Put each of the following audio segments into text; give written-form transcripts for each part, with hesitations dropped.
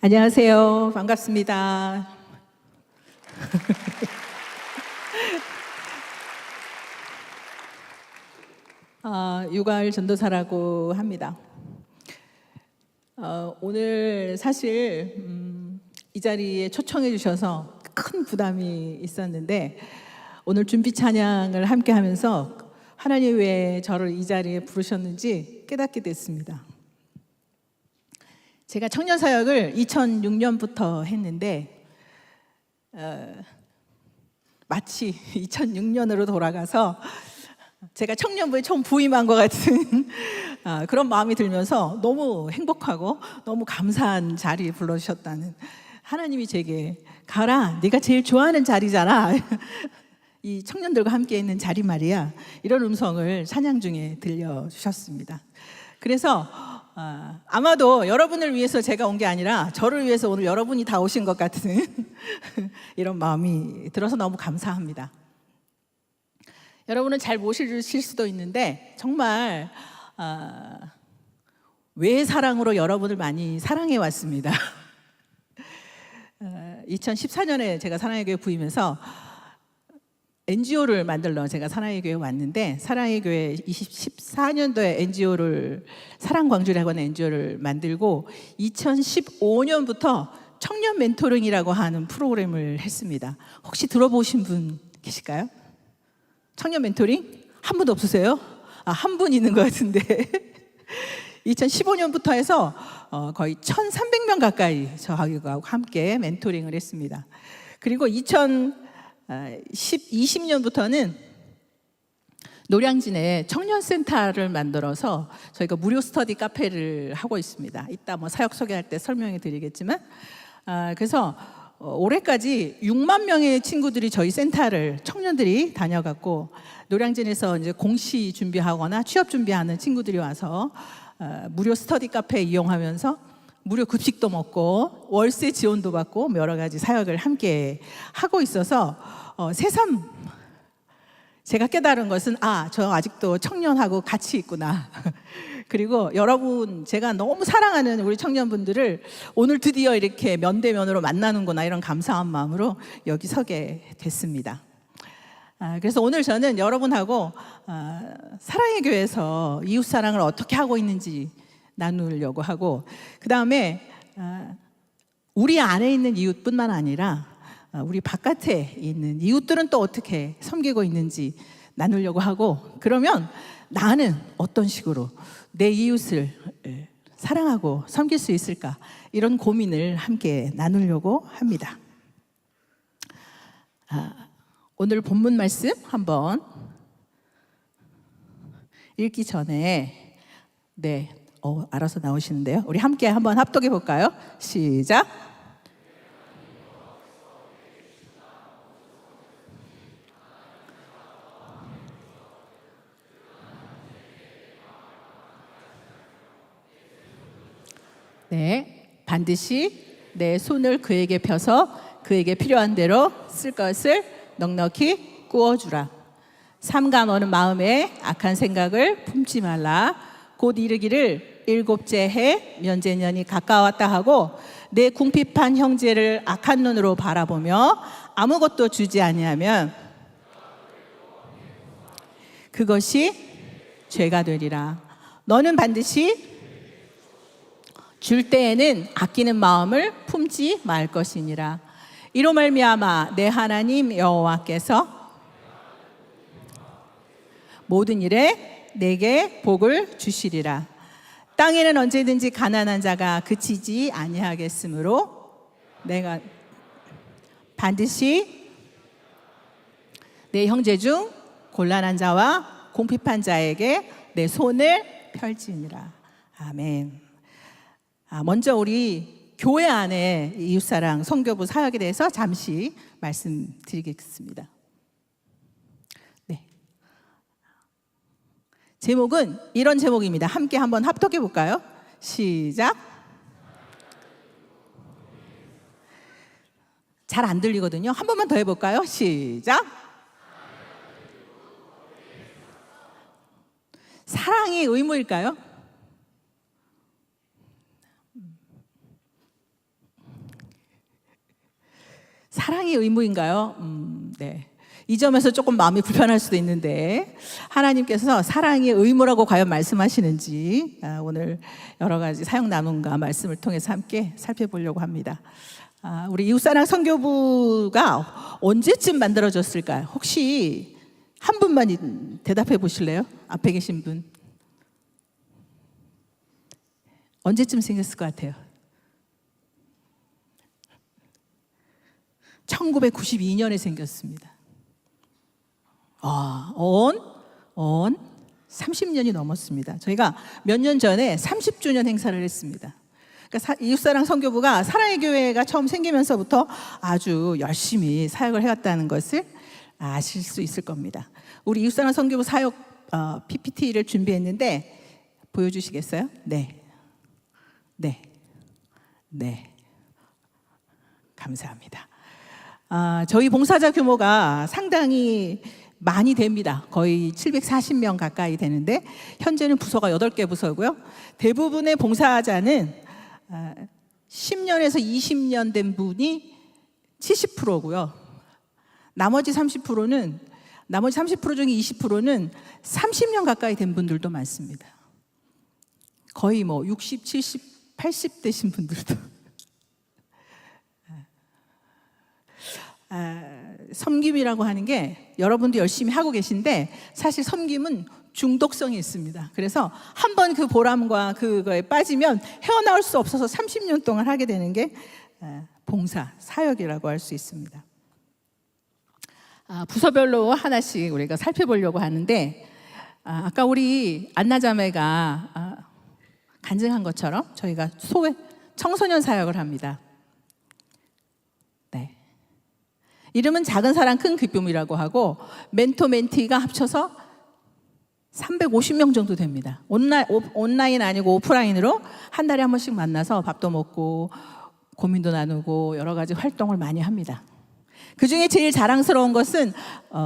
안녕하세요. 반갑습니다. 유가을 전도사라고 합니다. 오늘 사실 이 자리에 초청해 주셔서 큰 부담이 있었는데 오늘 준비 찬양을 함께 하면서 하나님 왜 저를 이 자리에 부르셨는지 깨닫게 됐습니다. 제가 청년 사역을 2006년부터 했는데 마치 2006년으로 돌아가서 제가 청년부에 처음 부임한 것 같은 그런 마음이 들면서 너무 행복하고 너무 감사한 자리에 불러주셨다는, 하나님이 제게 가라, 네가 제일 좋아하는 자리잖아, 이 청년들과 함께 있는 자리 말이야, 이런 음성을 찬양 중에 들려주셨습니다. 그래서 아마도 여러분을 위해서 제가 온 게 아니라 저를 위해서 오늘 여러분이 다 오신 것 같은 이런 마음이 들어서 너무 감사합니다. 여러분은 잘 모르실 수도 있는데 정말 외사랑으로 여러분을 많이 사랑해 왔습니다. 2014년에 제가 사랑의 교회 부임해서 NGO를 만들러 제가 사랑의 교회에 왔는데, 사랑의 교회 2014년도에 NGO를 사랑광주라고 하는 NGO를 만들고 2015년부터 청년 멘토링이라고 하는 프로그램을 했습니다. 혹시 들어보신 분 계실까요? 청년 멘토링? 한 분도 없으세요? 한 분 있는 것 같은데 2015년부터 해서 거의 1,300명 가까이 저하고 함께 멘토링을 했습니다. 그리고 20년부터는 노량진에 청년센터를 만들어서 저희가 무료 스터디 카페를 하고 있습니다. 이따 사역 소개할 때 설명해 드리겠지만, 그래서 올해까지 6만 명의 친구들이 저희 센터를, 청년들이 다녀갔고, 노량진에서 이제 공시 준비하거나 취업 준비하는 친구들이 와서 무료 스터디 카페 이용하면서 무료 급식도 먹고 월세 지원도 받고 여러 가지 사역을 함께 하고 있어서 새삼 제가 깨달은 것은 저 아직도 청년하고 같이 있구나. 그리고 여러분, 제가 너무 사랑하는 우리 청년분들을 오늘 드디어 이렇게 면대면으로 만나는구나, 이런 감사한 마음으로 여기 서게 됐습니다. 그래서 오늘 저는 여러분하고 사랑의 교회에서 이웃사랑을 어떻게 하고 있는지 나누려고 하고, 그 다음에 우리 안에 있는 이웃뿐만 아니라 우리 바깥에 있는 이웃들은 또 어떻게 섬기고 있는지 나누려고 하고, 그러면 나는 어떤 식으로 내 이웃을 사랑하고 섬길 수 있을까, 이런 고민을 함께 나누려고 합니다. 오늘 본문 말씀 한번 읽기 전에 알아서 나오시는데요. 우리 함께 한번 합독해 볼까요? 시작. 네, 반드시 내 손을 그에게 펴서 그에게 필요한 대로 쓸 것을 넉넉히 구워주라. 삼가 너는 마음에 악한 생각을 품지 말라. 곧 이르기를 일곱째 해 면제년이 가까웠다 하고 내 궁핍한 형제를 악한 눈으로 바라보며 아무것도 주지 아니하면 그것이 죄가 되리라. 너는 반드시 줄 때에는 아끼는 마음을 품지 말 것이니라. 이로 말미암아 내 하나님 여호와께서 모든 일에 내게 복을 주시리라. 땅에는 언제든지 가난한 자가 그치지 아니하겠으므로 내가 반드시 내 형제 중 곤란한 자와 궁핍한 자에게 내 손을 펼지니라. 아멘. 먼저 우리 교회 안에 이웃사랑 선교부 사역에 대해서 잠시 말씀드리겠습니다. 제목은 이런 제목입니다. 함께 한번 합독해 볼까요? 시작. 잘 안 들리거든요. 한 번만 더 해볼까요? 시작. 사랑이 의무일까요? 사랑이 의무인가요? 네. 이 점에서 조금 마음이 불편할 수도 있는데 하나님께서 사랑이 의무라고 과연 말씀하시는지 오늘 여러 가지 사역 나눔과 말씀을 통해서 함께 살펴보려고 합니다. 우리 이웃사랑 선교부가 언제쯤 만들어졌을까요? 혹시 한 분만 대답해 보실래요? 앞에 계신 분. 언제쯤 생겼을 것 같아요? 1992년에 생겼습니다. 언 30년이 넘었습니다. 저희가 몇 년 전에 30주년 행사를 했습니다. 그러니까 이웃사랑 선교부가 사랑의 교회가 처음 생기면서부터 아주 열심히 사역을 해왔다는 것을 아실 수 있을 겁니다. 우리 이웃사랑 선교부 사역 PPT를 준비했는데 보여주시겠어요? 네. 감사합니다. 저희 봉사자 규모가 상당히 많이 됩니다. 거의 740명 가까이 되는데 현재는 부서가 8개 부서고요. 대부분의 봉사자는 10년에서 20년 된 분이 70%고요. 나머지 30% 중에 20%는 30년 가까이 된 분들도 많습니다. 거의 60, 70, 80 되신 분들도. 섬김이라고 하는 게 여러분도 열심히 하고 계신데 사실 섬김은 중독성이 있습니다. 그래서 한번 그 보람과 그거에 빠지면 헤어나올 수 없어서 30년 동안 하게 되는 게 봉사, 사역이라고 할 수 있습니다. 부서별로 하나씩 우리가 살펴보려고 하는데 아까 우리 안나자매가 간증한 것처럼 저희가 소외 청소년 사역을 합니다. 네. 이름은 작은 사랑 큰 기쁨이라고 하고 멘토 멘티가 합쳐서 350명 정도 됩니다. 온라인 아니고 오프라인으로 한 달에 한 번씩 만나서 밥도 먹고 고민도 나누고 여러 가지 활동을 많이 합니다. 그중에 제일 자랑스러운 것은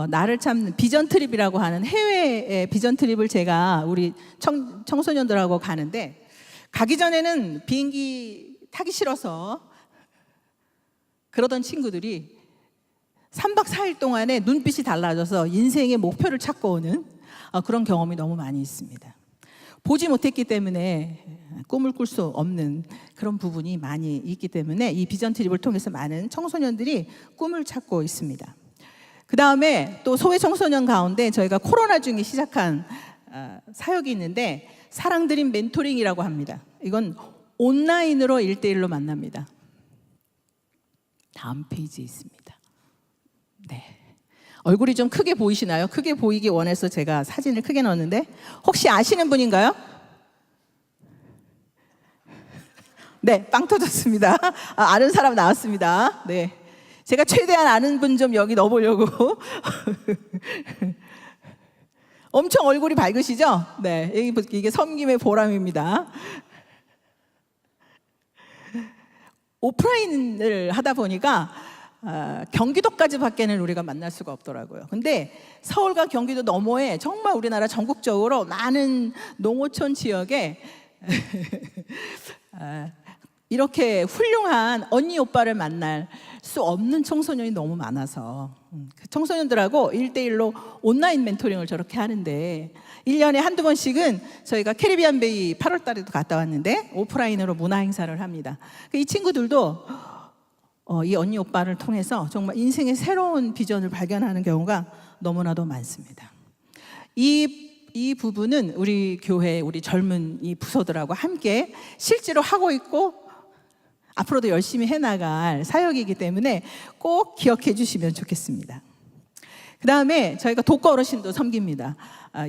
나를 찾는 비전 트립이라고 하는 해외의 비전 트립을 제가 우리 청소년들하고 가는데 가기 전에는 비행기 타기 싫어서 그러던 친구들이 3박 4일 동안에 눈빛이 달라져서 인생의 목표를 찾고 오는 그런 경험이 너무 많이 있습니다. 보지 못했기 때문에 꿈을 꿀 수 없는 그런 부분이 많이 있기 때문에 이 비전 트립을 통해서 많은 청소년들이 꿈을 찾고 있습니다. 그 다음에 또 소외 청소년 가운데 저희가 코로나 중에 시작한 사역이 있는데 사랑드림 멘토링이라고 합니다. 이건 온라인으로 1대1로 만납니다. 다음 페이지에 있습니다. 네. 얼굴이 좀 크게 보이시나요? 크게 보이기 원해서 제가 사진을 크게 넣었는데 혹시 아시는 분인가요? 네, 빵 터졌습니다. 아는 사람 나왔습니다. 네, 제가 최대한 아는 분 좀 여기 넣어보려고. 엄청 얼굴이 밝으시죠? 네, 이게 섬김의 보람입니다. 오프라인을 하다 보니까 경기도까지 밖에는 우리가 만날 수가 없더라고요. 근데 서울과 경기도 너머에 정말 우리나라 전국적으로 많은 농어촌 지역에 이렇게 훌륭한 언니 오빠를 만날 수 없는 청소년이 너무 많아서 그 청소년들하고 1대1로 온라인 멘토링을 저렇게 하는데 1년에 한두 번씩은 저희가 캐리비안 베이 8월 달에도 갔다 왔는데 오프라인으로 문화 행사를 합니다. 이 친구들도 이 언니 오빠를 통해서 정말 인생의 새로운 비전을 발견하는 경우가 너무나도 많습니다. 이 부분은 우리 교회, 우리 젊은 이 부서들하고 함께 실제로 하고 있고 앞으로도 열심히 해나갈 사역이기 때문에 꼭 기억해 주시면 좋겠습니다. 그 다음에 저희가 독거 어르신도 섬깁니다.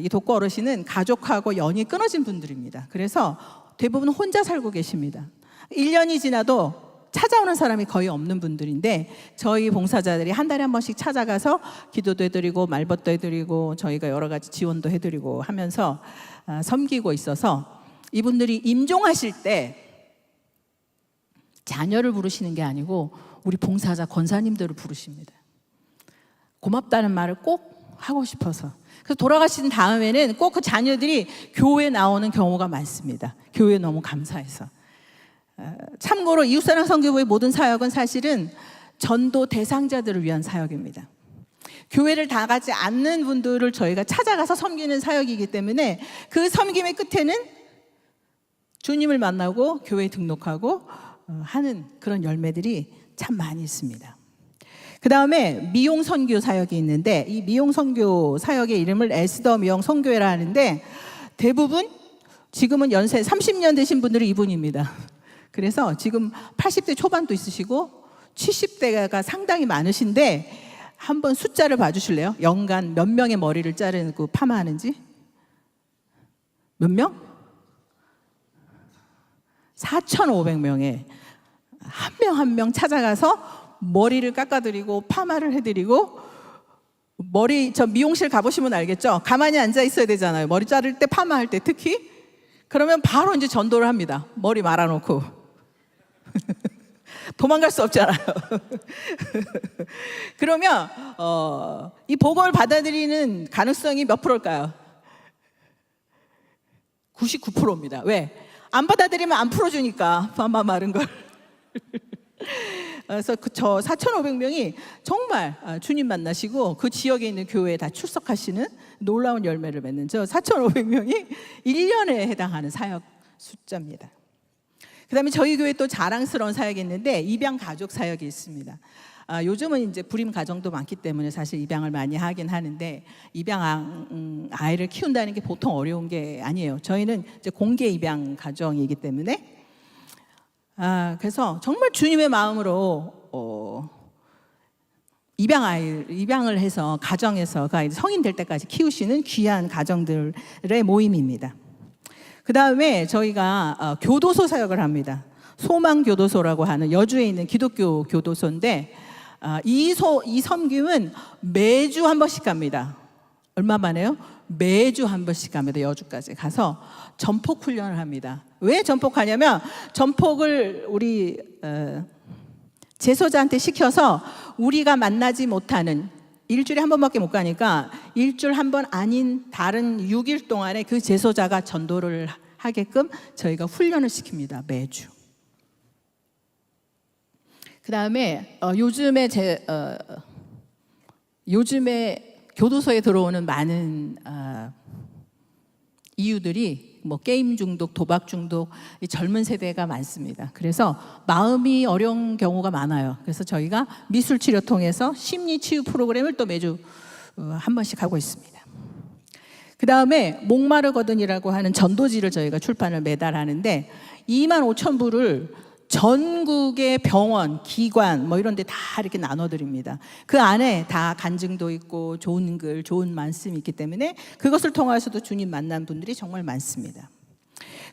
이 독거 어르신은 가족하고 연이 끊어진 분들입니다. 그래서 대부분 혼자 살고 계십니다. 1년이 지나도 찾아오는 사람이 거의 없는 분들인데 저희 봉사자들이 한 달에 한 번씩 찾아가서 기도도 해드리고 말벗도 해드리고 저희가 여러 가지 지원도 해드리고 하면서 섬기고 있어서 이분들이 임종하실 때 자녀를 부르시는 게 아니고 우리 봉사자 권사님들을 부르십니다. 고맙다는 말을 꼭 하고 싶어서. 그래서 돌아가신 다음에는 꼭 그 자녀들이 교회에 나오는 경우가 많습니다. 교회에 너무 감사해서. 참고로 이웃사랑 선교부의 모든 사역은 사실은 전도 대상자들을 위한 사역입니다. 교회를 나가지 않는 분들을 저희가 찾아가서 섬기는 사역이기 때문에 그 섬김의 끝에는 주님을 만나고 교회에 등록하고 하는 그런 열매들이 참 많이 있습니다. 그 다음에 미용 선교 사역이 있는데, 이 미용 선교 사역의 이름을 에스더 미용 선교회라 하는데, 대부분 지금은 연세 30년 되신 분들이 이분입니다. 그래서 지금 80대 초반도 있으시고 70대가 상당히 많으신데, 한번 숫자를 봐주실래요? 연간 몇 명의 머리를 자르고 파마하는지? 몇 명? 4,500명에 한 명 한 명 찾아가서 머리를 깎아드리고 파마를 해드리고, 저 미용실 가보시면 알겠죠? 가만히 앉아 있어야 되잖아요. 머리 자를 때, 파마할 때 특히. 그러면 바로 이제 전도를 합니다. 머리 말아놓고. 도망갈 수 없잖아요. 그러면 이 복음을 받아들이는 가능성이 몇 프로일까요? 99%입니다. 왜? 안 받아들이면 안 풀어주니까, 파마 마른 걸. 그래서 저 4,500명이 정말 주님 만나시고 그 지역에 있는 교회에 다 출석하시는 놀라운 열매를 맺는 저 4,500명이 1년에 해당하는 사역 숫자입니다. 그 다음에 저희 교회 또 자랑스러운 사역이 있는데, 입양 가족 사역이 있습니다. 요즘은 이제 불임 가정도 많기 때문에 사실 입양을 많이 하긴 하는데, 입양 아이를 키운다는 게 보통 어려운 게 아니에요. 저희는 이제 공개 입양 가정이기 때문에, 그래서 정말 주님의 마음으로 입양을 해서 가정에서 그 아이 성인 될 때까지 키우시는 귀한 가정들의 모임입니다. 그 다음에 저희가 교도소 사역을 합니다. 소망교도소라고 하는 여주에 있는 기독교 교도소인데, 이 섬김은 매주 한 번씩 갑니다. 얼마만 해요? 매주 한 번씩 갑니다. 여주까지 가서 전폭 훈련을 합니다. 왜 전폭하냐면, 전폭을 우리 제소자한테 시켜서 우리가 만나지 못하는, 일주일에 한 번밖에 못 가니까 일주일 한 번 아닌 다른 6일 동안에 그 제소자가 전도를 하게끔 저희가 훈련을 시킵니다. 매주. 그 다음에 요즘에 교도소에 들어오는 많은 이유들이 뭐 게임 중독, 도박 중독, 이 젊은 세대가 많습니다. 그래서 마음이 어려운 경우가 많아요. 그래서 저희가 미술 치료 통해서 심리 치유 프로그램을 또 매주 한 번씩 하고 있습니다. 그 다음에 목마르거든이라고 하는 전도지를 저희가 출판을 매달 하는데, 25,000부를 전국의 병원, 기관 뭐 이런 데 다 이렇게 나눠드립니다. 그 안에 다 간증도 있고 좋은 글, 좋은 말씀이 있기 때문에 그것을 통해서도 주님 만난 분들이 정말 많습니다.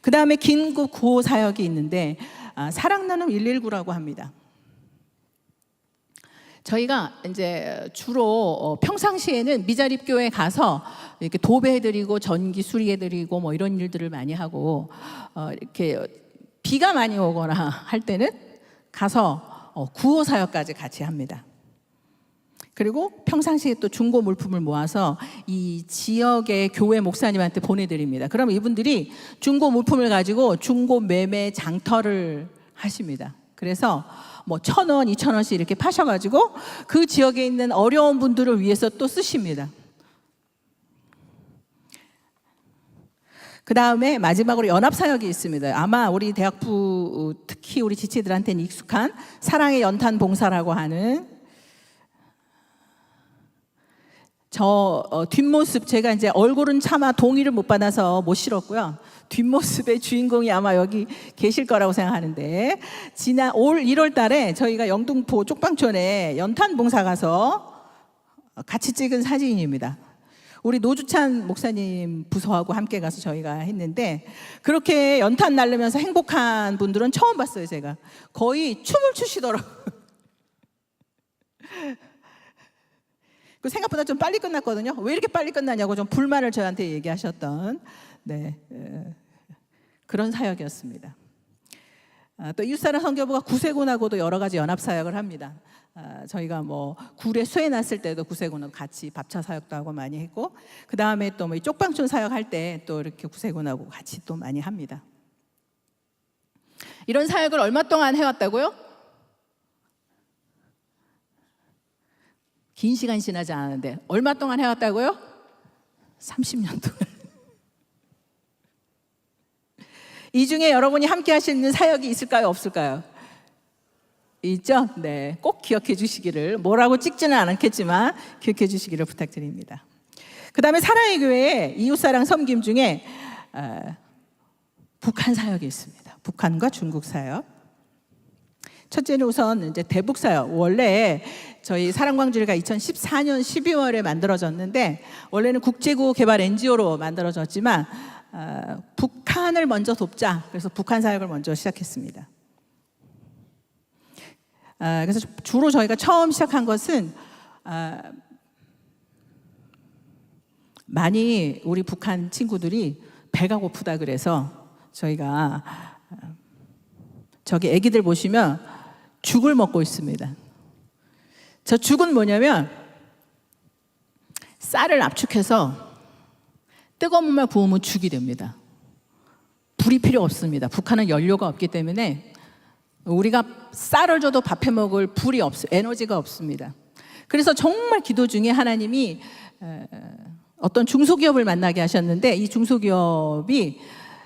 그 다음에 긴급 구호 사역이 있는데, 사랑 나눔 119라고 합니다. 저희가 이제 주로 평상시에는 미자립교회 가서 이렇게 도배해드리고 전기 수리해드리고 뭐 이런 일들을 많이 하고, 이렇게 비가 많이 오거나 할 때는 가서 구호 사역까지 같이 합니다. 그리고 평상시에 또 중고 물품을 모아서 이 지역의 교회 목사님한테 보내드립니다. 그러면 이분들이 중고 물품을 가지고 중고 매매 장터를 하십니다. 그래서 뭐 1,000원, 2,000원씩 이렇게 파셔가지고 그 지역에 있는 어려운 분들을 위해서 또 쓰십니다. 그 다음에 마지막으로 연합사역이 있습니다. 아마 우리 대학부 특히 우리 지체들한테는 익숙한 사랑의 연탄 봉사라고 하는, 저 뒷모습, 제가 이제 얼굴은 차마 동의를 못 받아서 못 실었고요. 뒷모습의 주인공이 아마 여기 계실 거라고 생각하는데, 지난 올 1월 달에 저희가 영등포 쪽방촌에 연탄 봉사 가서 같이 찍은 사진입니다. 우리 노주찬 목사님 부서하고 함께 가서 저희가 했는데, 그렇게 연탄 날르면서 행복한 분들은 처음 봤어요. 제가 거의 춤을 추시더라고요. 그 생각보다 좀 빨리 끝났거든요. 왜 이렇게 빨리 끝나냐고 좀 불만을 저한테 얘기하셨던 그런 사역이었습니다. 또 이웃사랑 선교부가 구세군하고도 여러 가지 연합 사역을 합니다. 저희가 뭐 굴에 쇠 났을 때도 구세군하고 같이 밥차 사역도 하고 많이 했고, 그 다음에 또 뭐 쪽방촌 사역할 때 또 이렇게 구세군하고 같이 또 많이 합니다. 이런 사역을 얼마 동안 해왔다고요? 긴 시간 지나지 않았는데 얼마 동안 해왔다고요? 30년 동안. 이 중에 여러분이 함께 하실 수 있는 사역이 있을까요? 없을까요? 있죠? 네, 꼭 기억해 주시기를, 뭐라고 찍지는 않겠지만 기억해 주시기를 부탁드립니다. 그 다음에 사랑의 교회에 이웃사랑 섬김 중에 북한 사역이 있습니다. 북한과 중국 사역. 첫째는 우선 이제 대북 사역. 원래 저희 사랑광주리가 2014년 12월에 만들어졌는데 원래는 국제구 개발 NGO로 만들어졌지만 북한을 먼저 돕자. 그래서 북한 사역을 먼저 시작했습니다. 그래서 주로 저희가 처음 시작한 것은 많이 우리 북한 친구들이 배가 고프다 그래서 저희가 저기 애기들 보시면 죽을 먹고 있습니다. 저 죽은 뭐냐면 쌀을 압축해서 뜨거운 물만 부으면 죽이 됩니다. 불이 필요 없습니다. 북한은 연료가 없기 때문에 우리가 쌀을 줘도 밥해 먹을 불이 에너지가 없습니다. 그래서 정말 기도 중에 하나님이 어떤 중소기업을 만나게 하셨는데 이 중소기업이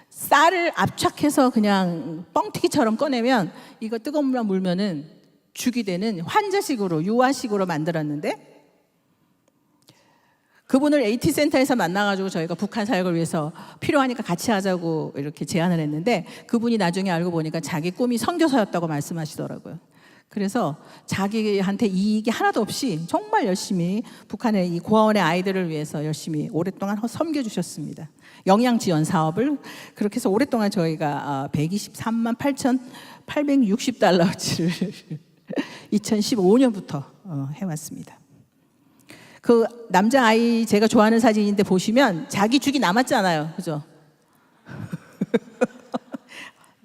쌀을 압착해서 그냥 뻥튀기처럼 꺼내면 이거 뜨거운 물만 물면은 죽이 되는 환자식으로 유아식으로 만들었는데 그분을 AT센터에서 만나가지고 저희가 북한 사역을 위해서 필요하니까 같이 하자고 이렇게 제안을 했는데 그분이 나중에 알고 보니까 자기 꿈이 선교사였다고 말씀하시더라고요. 그래서 자기한테 이익이 하나도 없이 정말 열심히 북한의 이 고아원의 아이들을 위해서 열심히 오랫동안 섬겨주셨습니다. 영양 지원 사업을 그렇게 해서 오랫동안 저희가 123만 8,860달러치를 2015년부터 해왔습니다. 그 남자아이 제가 좋아하는 사진인데 보시면 자기 죽이 남았잖아요. 그죠?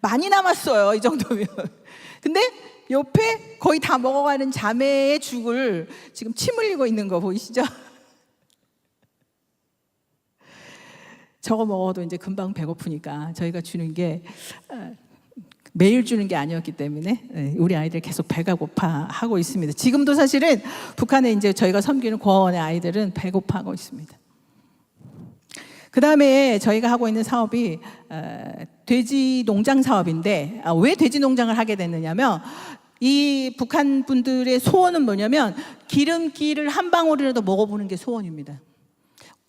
많이 남았어요. 이 정도면. 근데 옆에 거의 다 먹어가는 자매의 죽을 지금 침 흘리고 있는 거 보이시죠? 저거 먹어도 이제 금방 배고프니까 저희가 주는 게 매일 주는 게 아니었기 때문에 우리 아이들 계속 배가 고파하고 있습니다. 지금도 사실은 북한에 이제 저희가 섬기는 고아원의 아이들은 배고파하고 있습니다. 그 다음에 저희가 하고 있는 사업이 돼지 농장 사업인데 왜 돼지 농장을 하게 됐느냐면 이 북한 분들의 소원은 뭐냐면 기름기를 한 방울이라도 먹어보는 게 소원입니다.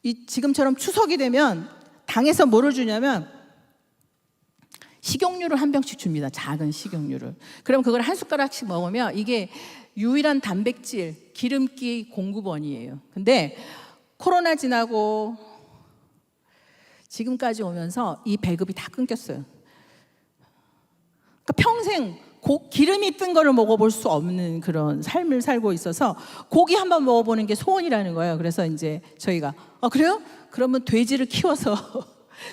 이 지금처럼 추석이 되면 당에서 뭐를 주냐면 식용유를 한 병씩 줍니다. 작은 식용유를. 그럼 그걸 한 숟가락씩 먹으면 이게 유일한 단백질, 기름기 공급원이에요. 근데 코로나 지나고 지금까지 오면서 이 배급이 다 끊겼어요. 그러니까 평생 기름이 뜬 거를 먹어볼 수 없는 그런 삶을 살고 있어서 고기 한번 먹어보는 게 소원이라는 거예요. 그래서 이제 저희가 그래요? 그러면 돼지를 키워서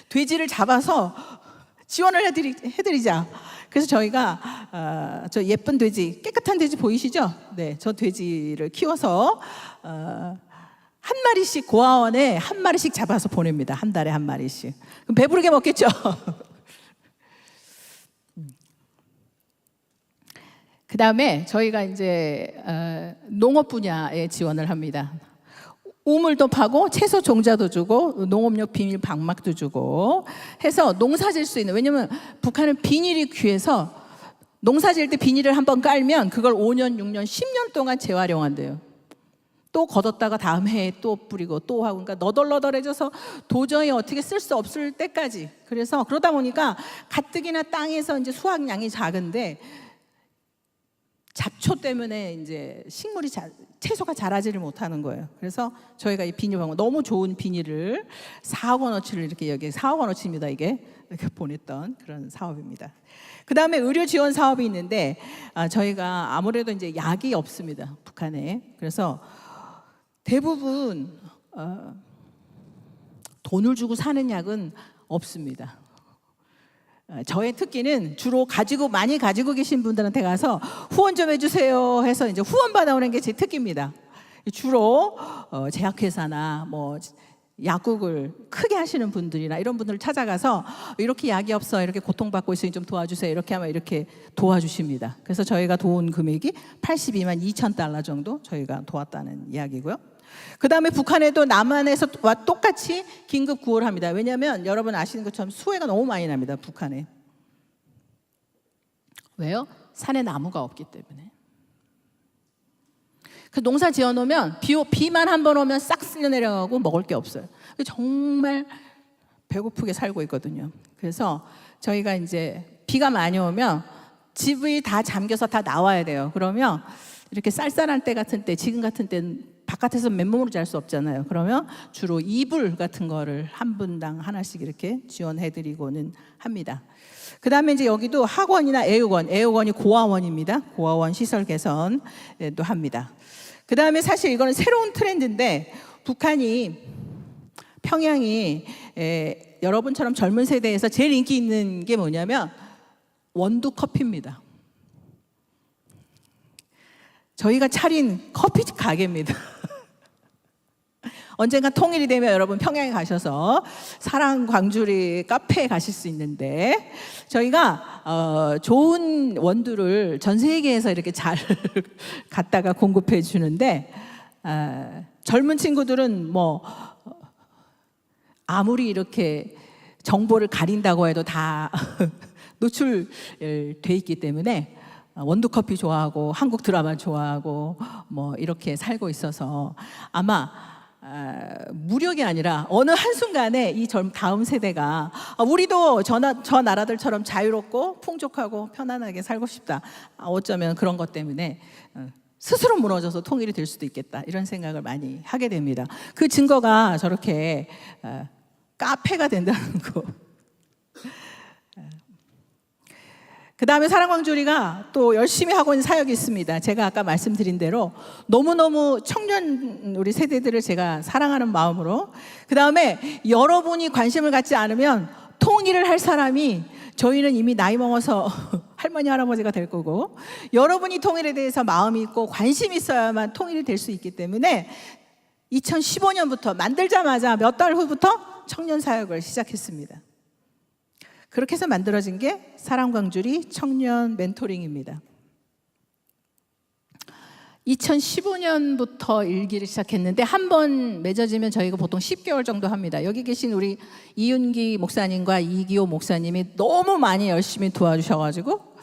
돼지를 잡아서 지원을 해드리자. 그래서 저희가 저 예쁜 돼지, 깨끗한 돼지 보이시죠? 네, 저 돼지를 키워서 한 마리씩 고아원에 한 마리씩 잡아서 보냅니다. 한 달에 한 마리씩. 그럼 배부르게 먹겠죠? 그 다음에 저희가 이제 농업 분야에 지원을 합니다. 우물도 파고 채소 종자도 주고 농업용 비닐 방막도 주고 해서 농사 질 수 있는, 왜냐면 북한은 비닐이 귀해서 농사 질 때 비닐을 한번 깔면 그걸 5년, 6년, 10년 동안 재활용한대요. 또 걷었다가 다음 해에 또 뿌리고 또 하고, 그러니까 너덜너덜해져서 도저히 어떻게 쓸 수 없을 때까지. 그래서 그러다 보니까 가뜩이나 땅에서 이제 수확량이 작은데 잡초 때문에 이제 식물이 채소가 자라지를 못하는 거예요. 그래서 저희가 이 비닐 방법, 너무 좋은 비닐을 4억 원어치를 이렇게, 여기 4억 원어치입니다. 이게 이렇게 보냈던 그런 사업입니다. 그 다음에 의료 지원 사업이 있는데 저희가 아무래도 이제 약이 없습니다. 북한에. 그래서 대부분 돈을 주고 사는 약은 없습니다. 저의 특기는 주로 많이 가지고 계신 분들한테 가서 후원 좀 해주세요 해서 이제 후원 받아오는 게 제 특기입니다. 주로 제약회사나 뭐 약국을 크게 하시는 분들이나 이런 분들을 찾아가서 이렇게 약이 없어, 이렇게 고통받고 있으니 좀 도와주세요, 이렇게 하면 이렇게 도와주십니다. 그래서 저희가 도운 금액이 82만 2천 달러 정도 저희가 도왔다는 이야기고요. 그 다음에 북한에도 남한에서와 똑같이 긴급 구호를 합니다. 왜냐하면 여러분 아시는 것처럼 수해가 너무 많이 납니다, 북한에. 왜요? 산에 나무가 없기 때문에. 그 농사 지어놓으면 비만 한 번 오면 싹 쓸려 내려가고 먹을 게 없어요. 정말 배고프게 살고 있거든요. 그래서 저희가 이제 비가 많이 오면 집이 다 잠겨서 다 나와야 돼요. 그러면 이렇게 쌀쌀한 때 같은 때, 지금 같은 때는 바깥에서 맨몸으로 잘 수 없잖아요. 그러면 주로 이불 같은 거를 한 분당 하나씩 이렇게 지원해드리고는 합니다. 그 다음에 이제 여기도 학원이나 애육원이 고아원입니다. 고아원 시설 개선도 합니다. 그 다음에 사실 이거는 새로운 트렌드인데, 평양이 여러분처럼 젊은 세대에서 제일 인기 있는 게 뭐냐면 원두 커피입니다. 저희가 차린 커피 가게입니다. 언젠가 통일이 되면 여러분 평양에 가셔서 사랑 광주리 카페에 가실 수 있는데, 저희가 좋은 원두를 전 세계에서 이렇게 잘 갖다가 공급해 주는데, 젊은 친구들은 뭐 아무리 이렇게 정보를 가린다고 해도 다 노출돼 있기 때문에 원두커피 좋아하고 한국 드라마 좋아하고 뭐 이렇게 살고 있어서 아마 무력이 아니라 어느 한순간에 이 다음 세대가 우리도 저 나라들처럼 자유롭고 풍족하고 편안하게 살고 싶다, 어쩌면 그런 것 때문에 스스로 무너져서 통일이 될 수도 있겠다, 이런 생각을 많이 하게 됩니다. 그 증거가 저렇게 카페가 된다는 거. 그 다음에 사랑광주리가 또 열심히 하고 있는 사역이 있습니다. 제가 아까 말씀드린 대로 너무너무 청년 우리 세대들을 제가 사랑하는 마음으로, 그 다음에 여러분이 관심을 갖지 않으면 통일을 할 사람이, 저희는 이미 나이 먹어서 할머니 할아버지가 될 거고, 여러분이 통일에 대해서 마음이 있고 관심이 있어야만 통일이 될 수 있기 때문에 2015년부터 만들자마자 몇 달 후부터 청년 사역을 시작했습니다. 그렇게 해서 만들어진 게 사랑광주리 청년 멘토링입니다. 2015년부터 일기를 시작했는데 한 번 맺어지면 저희가 보통 10개월 정도 합니다. 여기 계신 우리 이윤기 목사님과 이기호 목사님이 너무 많이 열심히 도와주셔가지고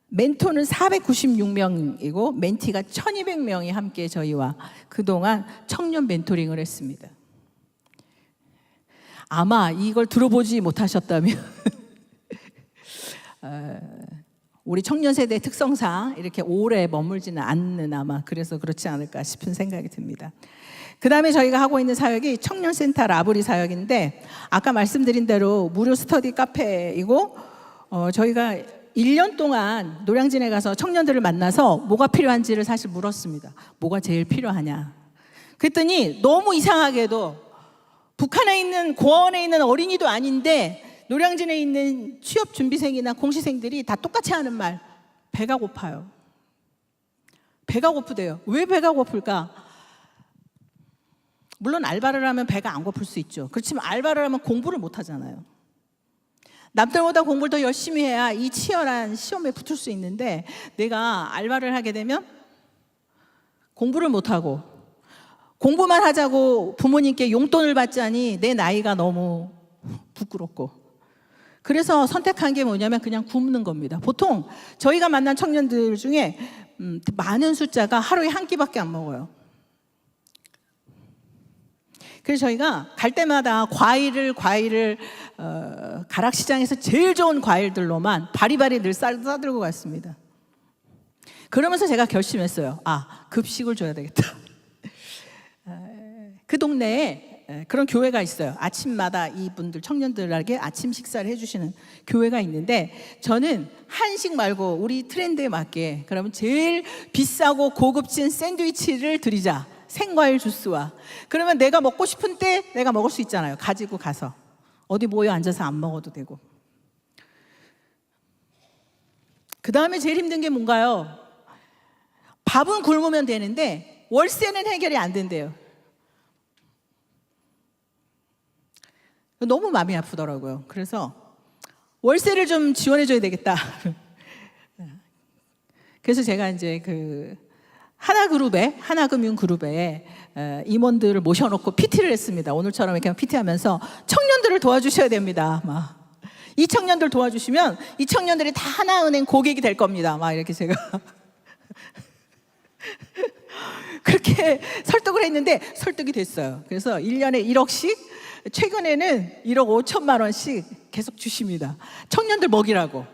멘토는 496명이고 멘티가 1200명이 함께 저희와 그동안 청년 멘토링을 했습니다. 아마 이걸 들어보지 못하셨다면 우리 청년 세대의 특성상 이렇게 오래 머물지는 않는, 아마 그래서 그렇지 않을까 싶은 생각이 듭니다. 그 다음에 저희가 하고 있는 사역이 청년센터 라브리 사역인데, 아까 말씀드린 대로 무료 스터디 카페이고, 저희가 1년 동안 노량진에 가서 청년들을 만나서 뭐가 필요한지를 사실 물었습니다. 뭐가 제일 필요하냐. 그랬더니 너무 이상하게도 북한에 있는 고아원에 있는 어린이도 아닌데 노량진에 있는 취업 준비생이나 공시생들이 다 똑같이 하는 말, 배가 고파요. 배가 고프대요. 왜 배가 고플까? 물론 알바를 하면 배가 안 고플 수 있죠. 그렇지만 알바를 하면 공부를 못 하잖아요. 남들보다 공부를 더 열심히 해야 이 치열한 시험에 붙을 수 있는데, 내가 알바를 하게 되면 공부를 못 하고 공부만 하자고 부모님께 용돈을 받자니 내 나이가 너무 부끄럽고, 그래서 선택한 게 뭐냐면 그냥 굶는 겁니다. 보통 저희가 만난 청년들 중에 많은 숫자가 하루에 한 끼밖에 안 먹어요. 그래서 저희가 갈 때마다 과일을 가락시장에서 제일 좋은 과일들로만 바리바리 늘 싸들고 갔습니다. 그러면서 제가 결심했어요. 급식을 줘야 되겠다. 그 동네에 그런 교회가 있어요. 아침마다 이분들 청년들에게 아침 식사를 해주시는 교회가 있는데, 저는 한식 말고 우리 트렌드에 맞게 그러면 제일 비싸고 고급진 샌드위치를 드리자, 생과일 주스와. 그러면 내가 먹고 싶은 때 내가 먹을 수 있잖아요. 가지고 가서 어디 모여 앉아서 안 먹어도 되고. 그 다음에 제일 힘든 게 뭔가요? 밥은 굶으면 되는데 월세는 해결이 안 된대요. 너무 마음이 아프더라고요. 그래서 월세를 좀 지원해줘야 되겠다. 그래서 제가 이제 그 하나금융그룹에 임원들을 모셔놓고 PT를 했습니다. 오늘처럼 이렇게 PT하면서 청년들을 도와주셔야 됩니다. 막 이 청년들 도와주시면 이 청년들이 다 하나은행 고객이 될 겁니다. 막 이렇게 제가 그렇게 설득을 했는데 설득이 됐어요. 그래서 1년에 1억씩, 최근에는 1억 5천만 원씩 계속 주십니다. 청년들 먹이라고.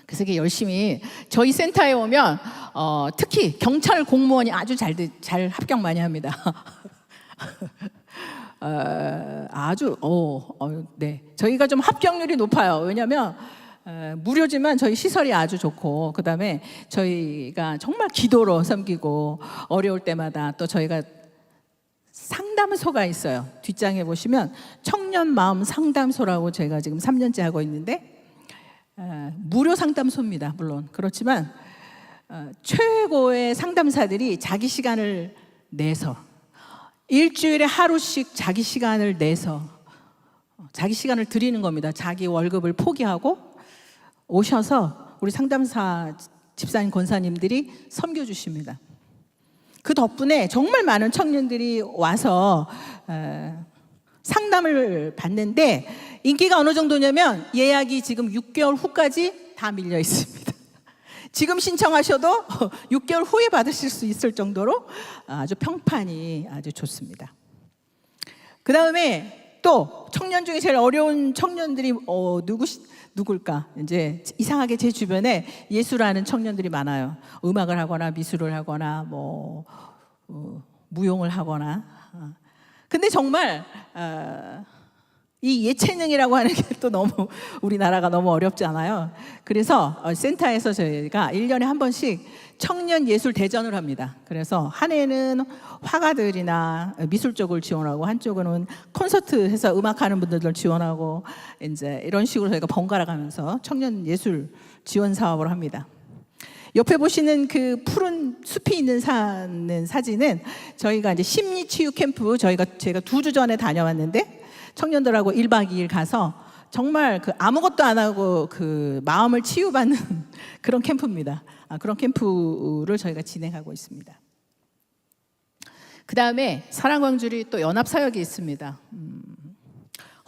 그래서 이게 열심히 저희 센터에 오면 특히 경찰 공무원이 아주 잘 합격 많이 합니다. 네, 저희가 좀 합격률이 높아요. 왜냐하면 무료지만 저희 시설이 아주 좋고, 그 다음에 저희가 정말 기도로 섬기고, 어려울 때마다 또 저희가 상담소가 있어요. 뒷장에 보시면 청년 마음 상담소라고 저희가 지금 3년째 하고 있는데, 무료 상담소입니다. 물론 그렇지만 최고의 상담사들이 자기 시간을 내서 일주일에 하루씩 자기 시간을 내서 자기 시간을 드리는 겁니다. 자기 월급을 포기하고 오셔서 우리 상담사 집사님 권사님들이 섬겨주십니다. 그 덕분에 정말 많은 청년들이 와서 상담을 받는데, 인기가 어느 정도냐면 예약이 지금 6개월 후까지 다 밀려 있습니다. 지금 신청하셔도 6개월 후에 받으실 수 있을 정도로 아주 평판이 아주 좋습니다. 그 다음에 또 청년 중에 제일 어려운 청년들이 누굴까? 이제 이상하게 제 주변에 예술하는 청년들이 많아요. 음악을 하거나 미술을 하거나 무용을 하거나. 근데 정말 이 예체능이라고 하는 게 또 너무 우리나라가 너무 어렵잖아요. 그래서 센터에서 저희가 1년에 한 번씩 청년 예술 대전을 합니다. 그래서 한 해는 화가들이나 미술 쪽을 지원하고, 한쪽은 콘서트 해서 음악하는 분들을 지원하고, 이제 이런 식으로 저희가 번갈아 가면서 청년 예술 지원 사업을 합니다. 옆에 보시는 그 푸른 숲이 있는 사진은 저희가 이제 심리 치유 캠프, 제가 2주 전에 다녀왔는데 청년들하고 1박 2일 가서 정말 그 아무것도 안 하고 그 마음을 치유받는 그런 캠프입니다. 그런 캠프를 저희가 진행하고 있습니다. 그 다음에 사랑광주리 또 연합사역이 있습니다.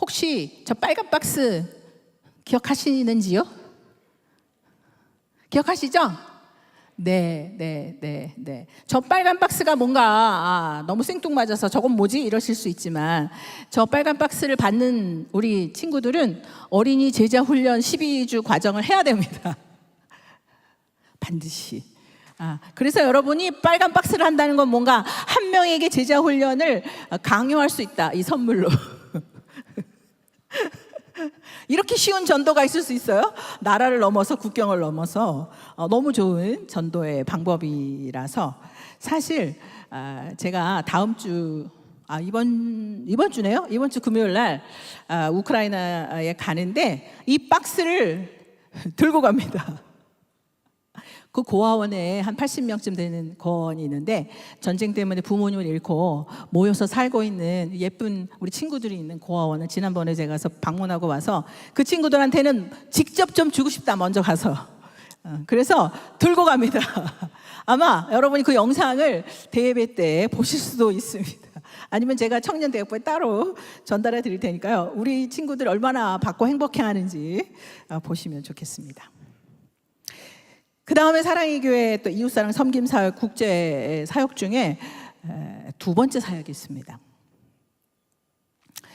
혹시 저 빨간 박스 기억하시는지요? 기억하시죠? 네. 저 빨간 박스가 뭔가 너무 생뚱맞아서 저건 뭐지? 이러실 수 있지만, 저 빨간 박스를 받는 우리 친구들은 어린이 제자 훈련 12주 과정을 해야 됩니다. 반드시. 그래서 여러분이 빨간 박스를 한다는 건 뭔가 한 명에게 제자 훈련을 강요할 수 있다, 이 선물로. 이렇게 쉬운 전도가 있을 수 있어요? 나라를 넘어서, 국경을 넘어서 너무 좋은 전도의 방법이라서, 사실 제가 다음 주 이번 주네요. 이번 주 금요일 날 우크라이나에 가는데 이 박스를 들고 갑니다. 그 고아원에 한 80명쯤 되는 고아원이 있는데, 전쟁 때문에 부모님을 잃고 모여서 살고 있는 예쁜 우리 친구들이 있는 고아원을 지난번에 제가 가서 방문하고 와서 그 친구들한테는 직접 좀 주고 싶다, 먼저 가서. 그래서 들고 갑니다. 아마 여러분이 그 영상을 대예배 때 보실 수도 있습니다. 아니면 제가 청년대학부에 따로 전달해 드릴 테니까요. 우리 친구들 얼마나 받고 행복해하는지 보시면 좋겠습니다. 그 다음에 사랑의 교회 또 이웃사랑 섬김사역 국제 사역 중에 2번째 사역이 있습니다.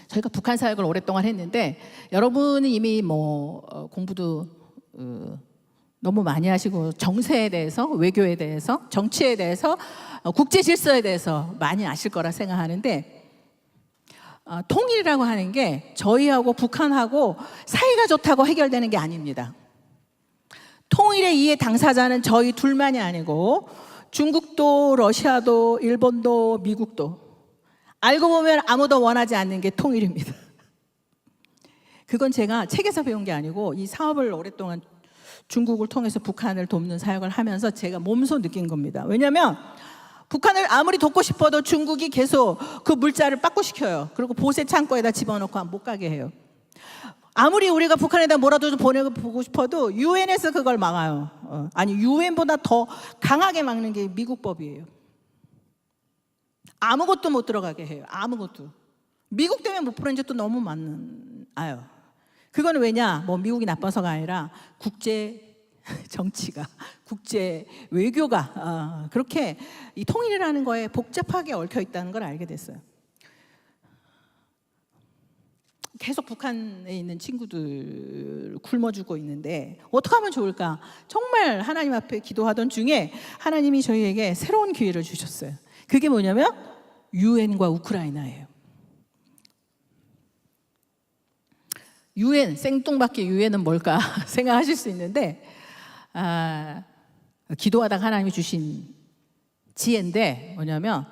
저희가 북한 사역을 오랫동안 했는데, 여러분은 이미 공부도 너무 많이 하시고 정세에 대해서, 외교에 대해서, 정치에 대해서, 국제 질서에 대해서 많이 아실 거라 생각하는데, 통일이라고 하는 게 저희하고 북한하고 사이가 좋다고 해결되는 게 아닙니다. 통일의 이해 당사자는 저희 둘만이 아니고 중국도, 러시아도, 일본도, 미국도, 알고 보면 아무도 원하지 않는 게 통일입니다. 그건 제가 책에서 배운 게 아니고 이 사업을 오랫동안 중국을 통해서 북한을 돕는 사역을 하면서 제가 몸소 느낀 겁니다. 왜냐하면 북한을 아무리 돕고 싶어도 중국이 계속 그 물자를 빠꾸시켜요. 그리고 보세 창고에다 집어넣고 못 가게 해요. 아무리 우리가 북한에다 뭐라도 보내고 싶어도 유엔에서 그걸 막아요. 아니, 유엔보다 더 강하게 막는 게 미국 법이에요. 아무것도 못 들어가게 해요. 아무것도. 미국 때문에 못 보낸 적도 너무 많아요. 그거는 왜냐? 뭐 미국이 나빠서가 아니라 국제 정치가, 국제 외교가 그렇게 이 통일이라는 거에 복잡하게 얽혀 있다는 걸 알게 됐어요. 계속 북한에 있는 친구들 굶어주고 있는데 어떻게 하면 좋을까? 정말 하나님 앞에 기도하던 중에 하나님이 저희에게 새로운 기회를 주셨어요. 그게 뭐냐면 유엔과 우크라이나예요. 유엔, 생뚱맞게 유엔은 뭘까 생각하실 수 있는데 기도하다가 하나님이 주신 지혜인데 뭐냐면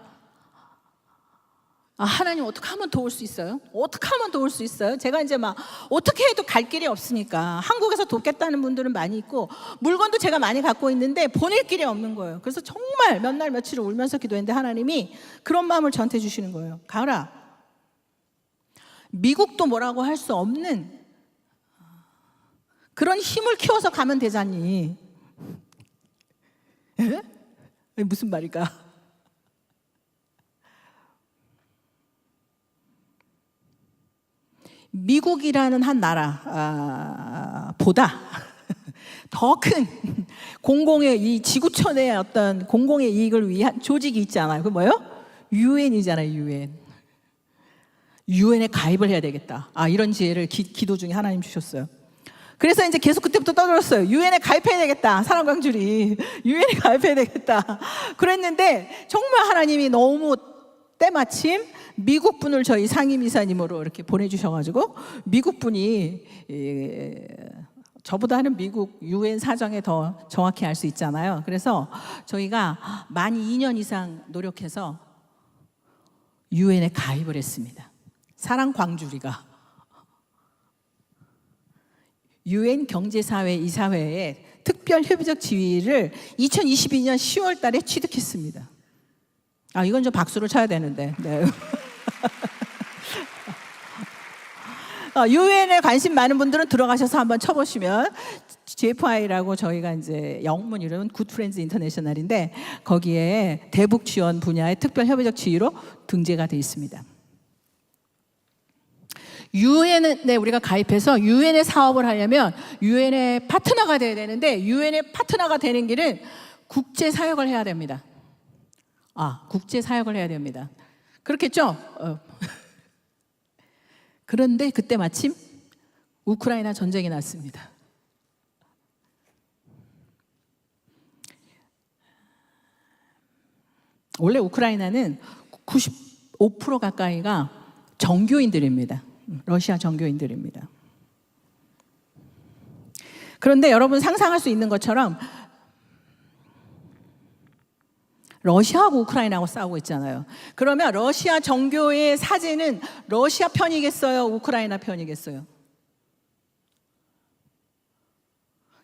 하나님 어떻게 하면 도울 수 있어요? 어떻게 하면 도울 수 있어요? 제가 이제 막 어떻게 해도 갈 길이 없으니까 한국에서 돕겠다는 분들은 많이 있고 물건도 제가 많이 갖고 있는데 보낼 길이 없는 거예요. 그래서 정말 몇 날 며칠을 울면서 기도했는데 하나님이 그런 마음을 저한테 주시는 거예요. 가라. 미국도 뭐라고 할 수 없는 그런 힘을 키워서 가면 되잖니. 에? 무슨 말일까? 미국이라는 한 나라 보다 더 큰 공공의 이 지구촌의 어떤 공공의 이익을 위한 조직이 있잖아요. 그 뭐예요? 유엔이잖아요. 유엔에 가입을 해야 되겠다. 이런 지혜를 기도 중에 하나님 주셨어요. 그래서 이제 계속 그때부터 떠들었어요. 유엔에 가입해야 되겠다. 사랑광줄이 유엔에 가입해야 되겠다. 그랬는데 정말 하나님이 너무 때마침 미국 분을 저희 상임이사님으로 이렇게 보내주셔가지고 미국 분이 저보다는 미국 유엔 사정에 더 정확히 알 수 있잖아요. 그래서 저희가 만 2년 이상 노력해서 유엔에 가입을 했습니다. 사랑광주리가 유엔 경제사회 이사회의 특별 협의적 지위를 2022년 10월 달에 취득했습니다. 이건 좀 박수를 쳐야 되는데. 네. 유엔에 관심 많은 분들은 들어가셔서 한번 쳐보시면 GFI라고 저희가 이제 영문 이름은 Good Friends International인데 거기에 대북 지원 분야의 특별 협의적 지위로 등재가 되어 있습니다. 유엔에 우리가 가입해서 유엔의 사업을 하려면 유엔의 파트너가 돼야 되는데 유엔의 파트너가 되는 길은 국제 사역을 해야 됩니다. 국제 사역을 해야 됩니다. 그렇겠죠? 그런데 그때 마침 우크라이나 전쟁이 났습니다. 원래 우크라이나는 95% 가까이가 정교인들입니다. 러시아 정교인들입니다. 그런데 여러분 상상할 수 있는 것처럼 러시아하고 우크라이나하고 싸우고 있잖아요. 그러면 러시아 정교의 사제는 러시아 편이겠어요? 우크라이나 편이겠어요?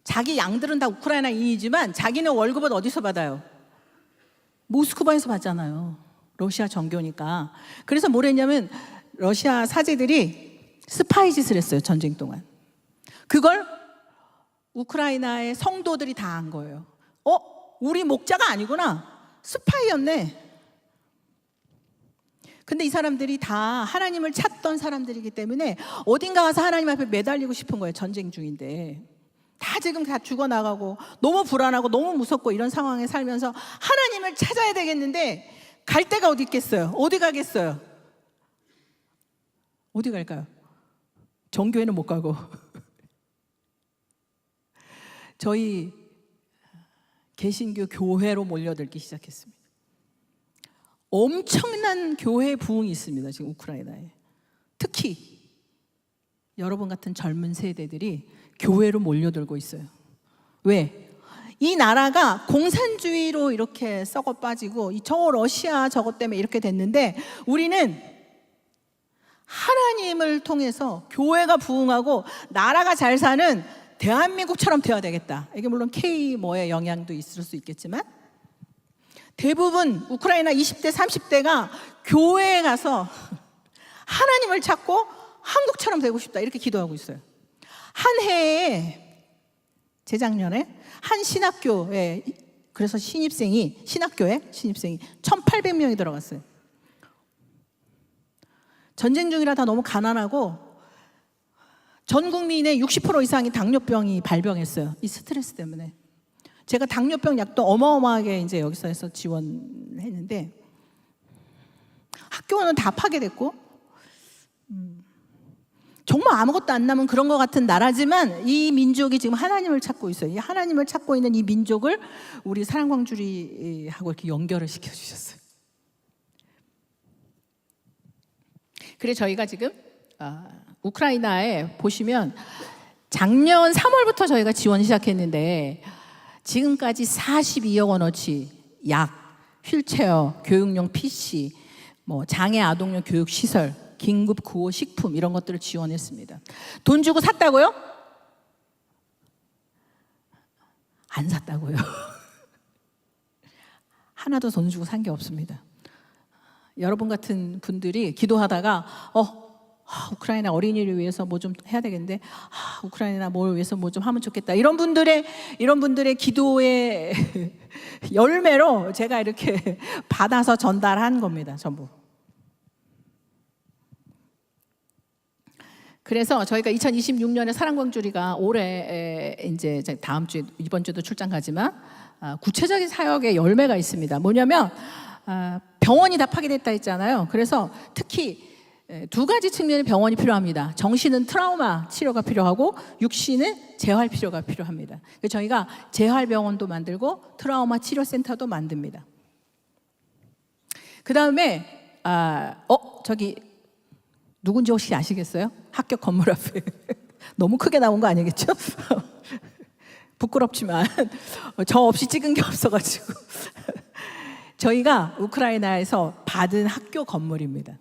자기 양들은 다 우크라이나인이지만 자기는 월급은 어디서 받아요? 모스크바에서 받잖아요. 러시아 정교니까. 그래서 뭘 했냐면 러시아 사제들이 스파이 짓을 했어요. 전쟁 동안. 그걸 우크라이나의 성도들이 다 한 거예요. 우리 목자가 아니구나. 스파이였네. 근데 이 사람들이 다 하나님을 찾던 사람들이기 때문에 어딘가 가서 하나님 앞에 매달리고 싶은 거예요. 전쟁 중인데. 다 지금 다 죽어나가고 너무 불안하고 너무 무섭고 이런 상황에 살면서 하나님을 찾아야 되겠는데 갈 데가 어디 있겠어요? 어디 가겠어요? 어디 갈까요? 정교회는 못 가고 저희 개신교 교회로 몰려들기 시작했습니다. 엄청난 교회 부흥이 있습니다. 지금 우크라이나에. 특히 여러분 같은 젊은 세대들이 교회로 몰려들고 있어요. 왜? 이 나라가 공산주의로 이렇게 썩어 빠지고 저 러시아 저것 때문에 이렇게 됐는데 우리는 하나님을 통해서 교회가 부흥하고 나라가 잘 사는 대한민국처럼 되어야 되겠다. 이게 물론 K 뭐의 영향도 있을 수 있겠지만 대부분 우크라이나 20대, 30대가 교회에 가서 하나님을 찾고 한국처럼 되고 싶다 이렇게 기도하고 있어요. 한 해에 재작년에 한 신학교에 그래서 신입생이 1,800명이 들어갔어요. 전쟁 중이라 다 너무 가난하고 전 국민의 60% 이상이 당뇨병이 발병했어요. 이 스트레스 때문에. 제가 당뇨병 약도 어마어마하게 이제 여기서 해서 지원했는데 학교는 다 파괴됐고 정말 아무것도 안 남은 그런 것 같은 나라지만 이 민족이 지금 하나님을 찾고 있어요. 이 하나님을 찾고 있는 이 민족을 우리 사랑광주리하고 이렇게 연결을 시켜주셨어요. 그래서 저희가 지금 우크라이나에 보시면 작년 3월부터 저희가 지원 시작했는데 지금까지 42억 원어치 약, 휠체어, 교육용 PC, 뭐 장애 아동용 교육 시설, 긴급 구호 식품 이런 것들을 지원했습니다. 돈 주고 샀다고요? 안 샀다고요. 하나도 돈 주고 산 게 없습니다. 여러분 같은 분들이 기도하다가 우크라이나 어린이를 위해서 뭐 좀 해야 되겠는데 우크라이나 뭘 위해서 뭐 좀 하면 좋겠다 이런 분들의 기도의 열매로 제가 이렇게 받아서 전달한 겁니다. 전부. 그래서 저희가 2026년에 사랑광주리가 올해 이제 다음 주에 이번 주에도 출장 가지만 구체적인 사역의 열매가 있습니다. 뭐냐면 병원이 다 파괴됐다 했잖아요. 그래서 특히 두 가지 측면의 병원이 필요합니다. 정신은 트라우마 치료가 필요하고 육신은 재활 필요가 필요합니다. 그래서 저희가 재활병원도 만들고 트라우마 치료센터도 만듭니다. 그 다음에 저기 누군지 혹시 아시겠어요? 학교 건물 앞에 너무 크게 나온 거 아니겠죠? 부끄럽지만 저 없이 찍은 게 없어가지고 저희가 우크라이나에서 받은 학교 건물입니다.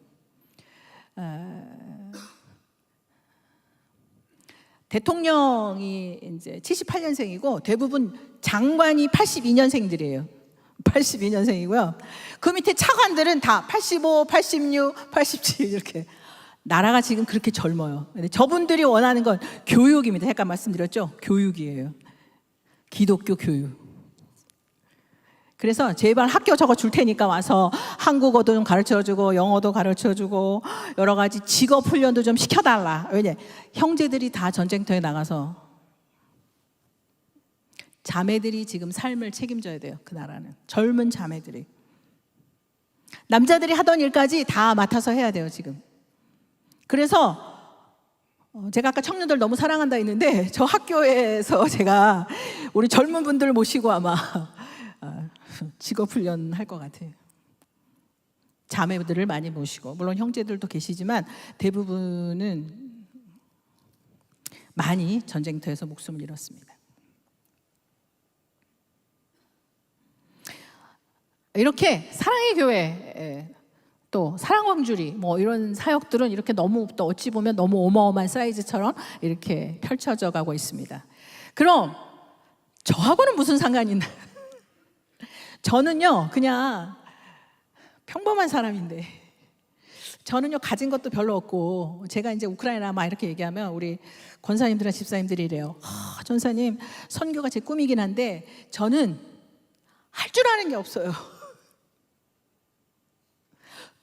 대통령이 이제 78년생이고 대부분 장관이 82년생들이에요. 82년생이고요. 그 밑에 차관들은 다 85, 86, 87 이렇게. 나라가 지금 그렇게 젊어요. 근데 저분들이 원하는 건 교육입니다. 잠깐 말씀드렸죠? 교육이에요. 기독교 교육. 그래서 제발 학교 저거 줄 테니까 와서 한국어도 좀 가르쳐주고 영어도 가르쳐주고 여러 가지 직업 훈련도 좀 시켜달라. 왜냐? 형제들이 다 전쟁터에 나가서 자매들이 지금 삶을 책임져야 돼요. 그 나라는. 젊은 자매들이. 남자들이 하던 일까지 다 맡아서 해야 돼요. 지금. 그래서 제가 아까 청년들 너무 사랑한다 했는데 저 학교에서 제가 우리 젊은 분들 모시고 아마 직업훈련 할 것 같아요. 자매들을 많이 모시고 물론 형제들도 계시지만 대부분은 많이 전쟁터에서 목숨을 잃었습니다. 이렇게 사랑의 교회 또 사랑광주리 뭐 이런 사역들은 이렇게 너무 또 어찌 보면 너무 어마어마한 사이즈처럼 이렇게 펼쳐져 가고 있습니다. 그럼 저하고는 무슨 상관이 있나? 저는요 그냥 평범한 사람인데 저는요 가진 것도 별로 없고 제가 이제 우크라이나 막 이렇게 얘기하면 우리 권사님들이나 집사님들이 이래요. 전사님 선교가 제 꿈이긴 한데 저는 할 줄 아는 게 없어요.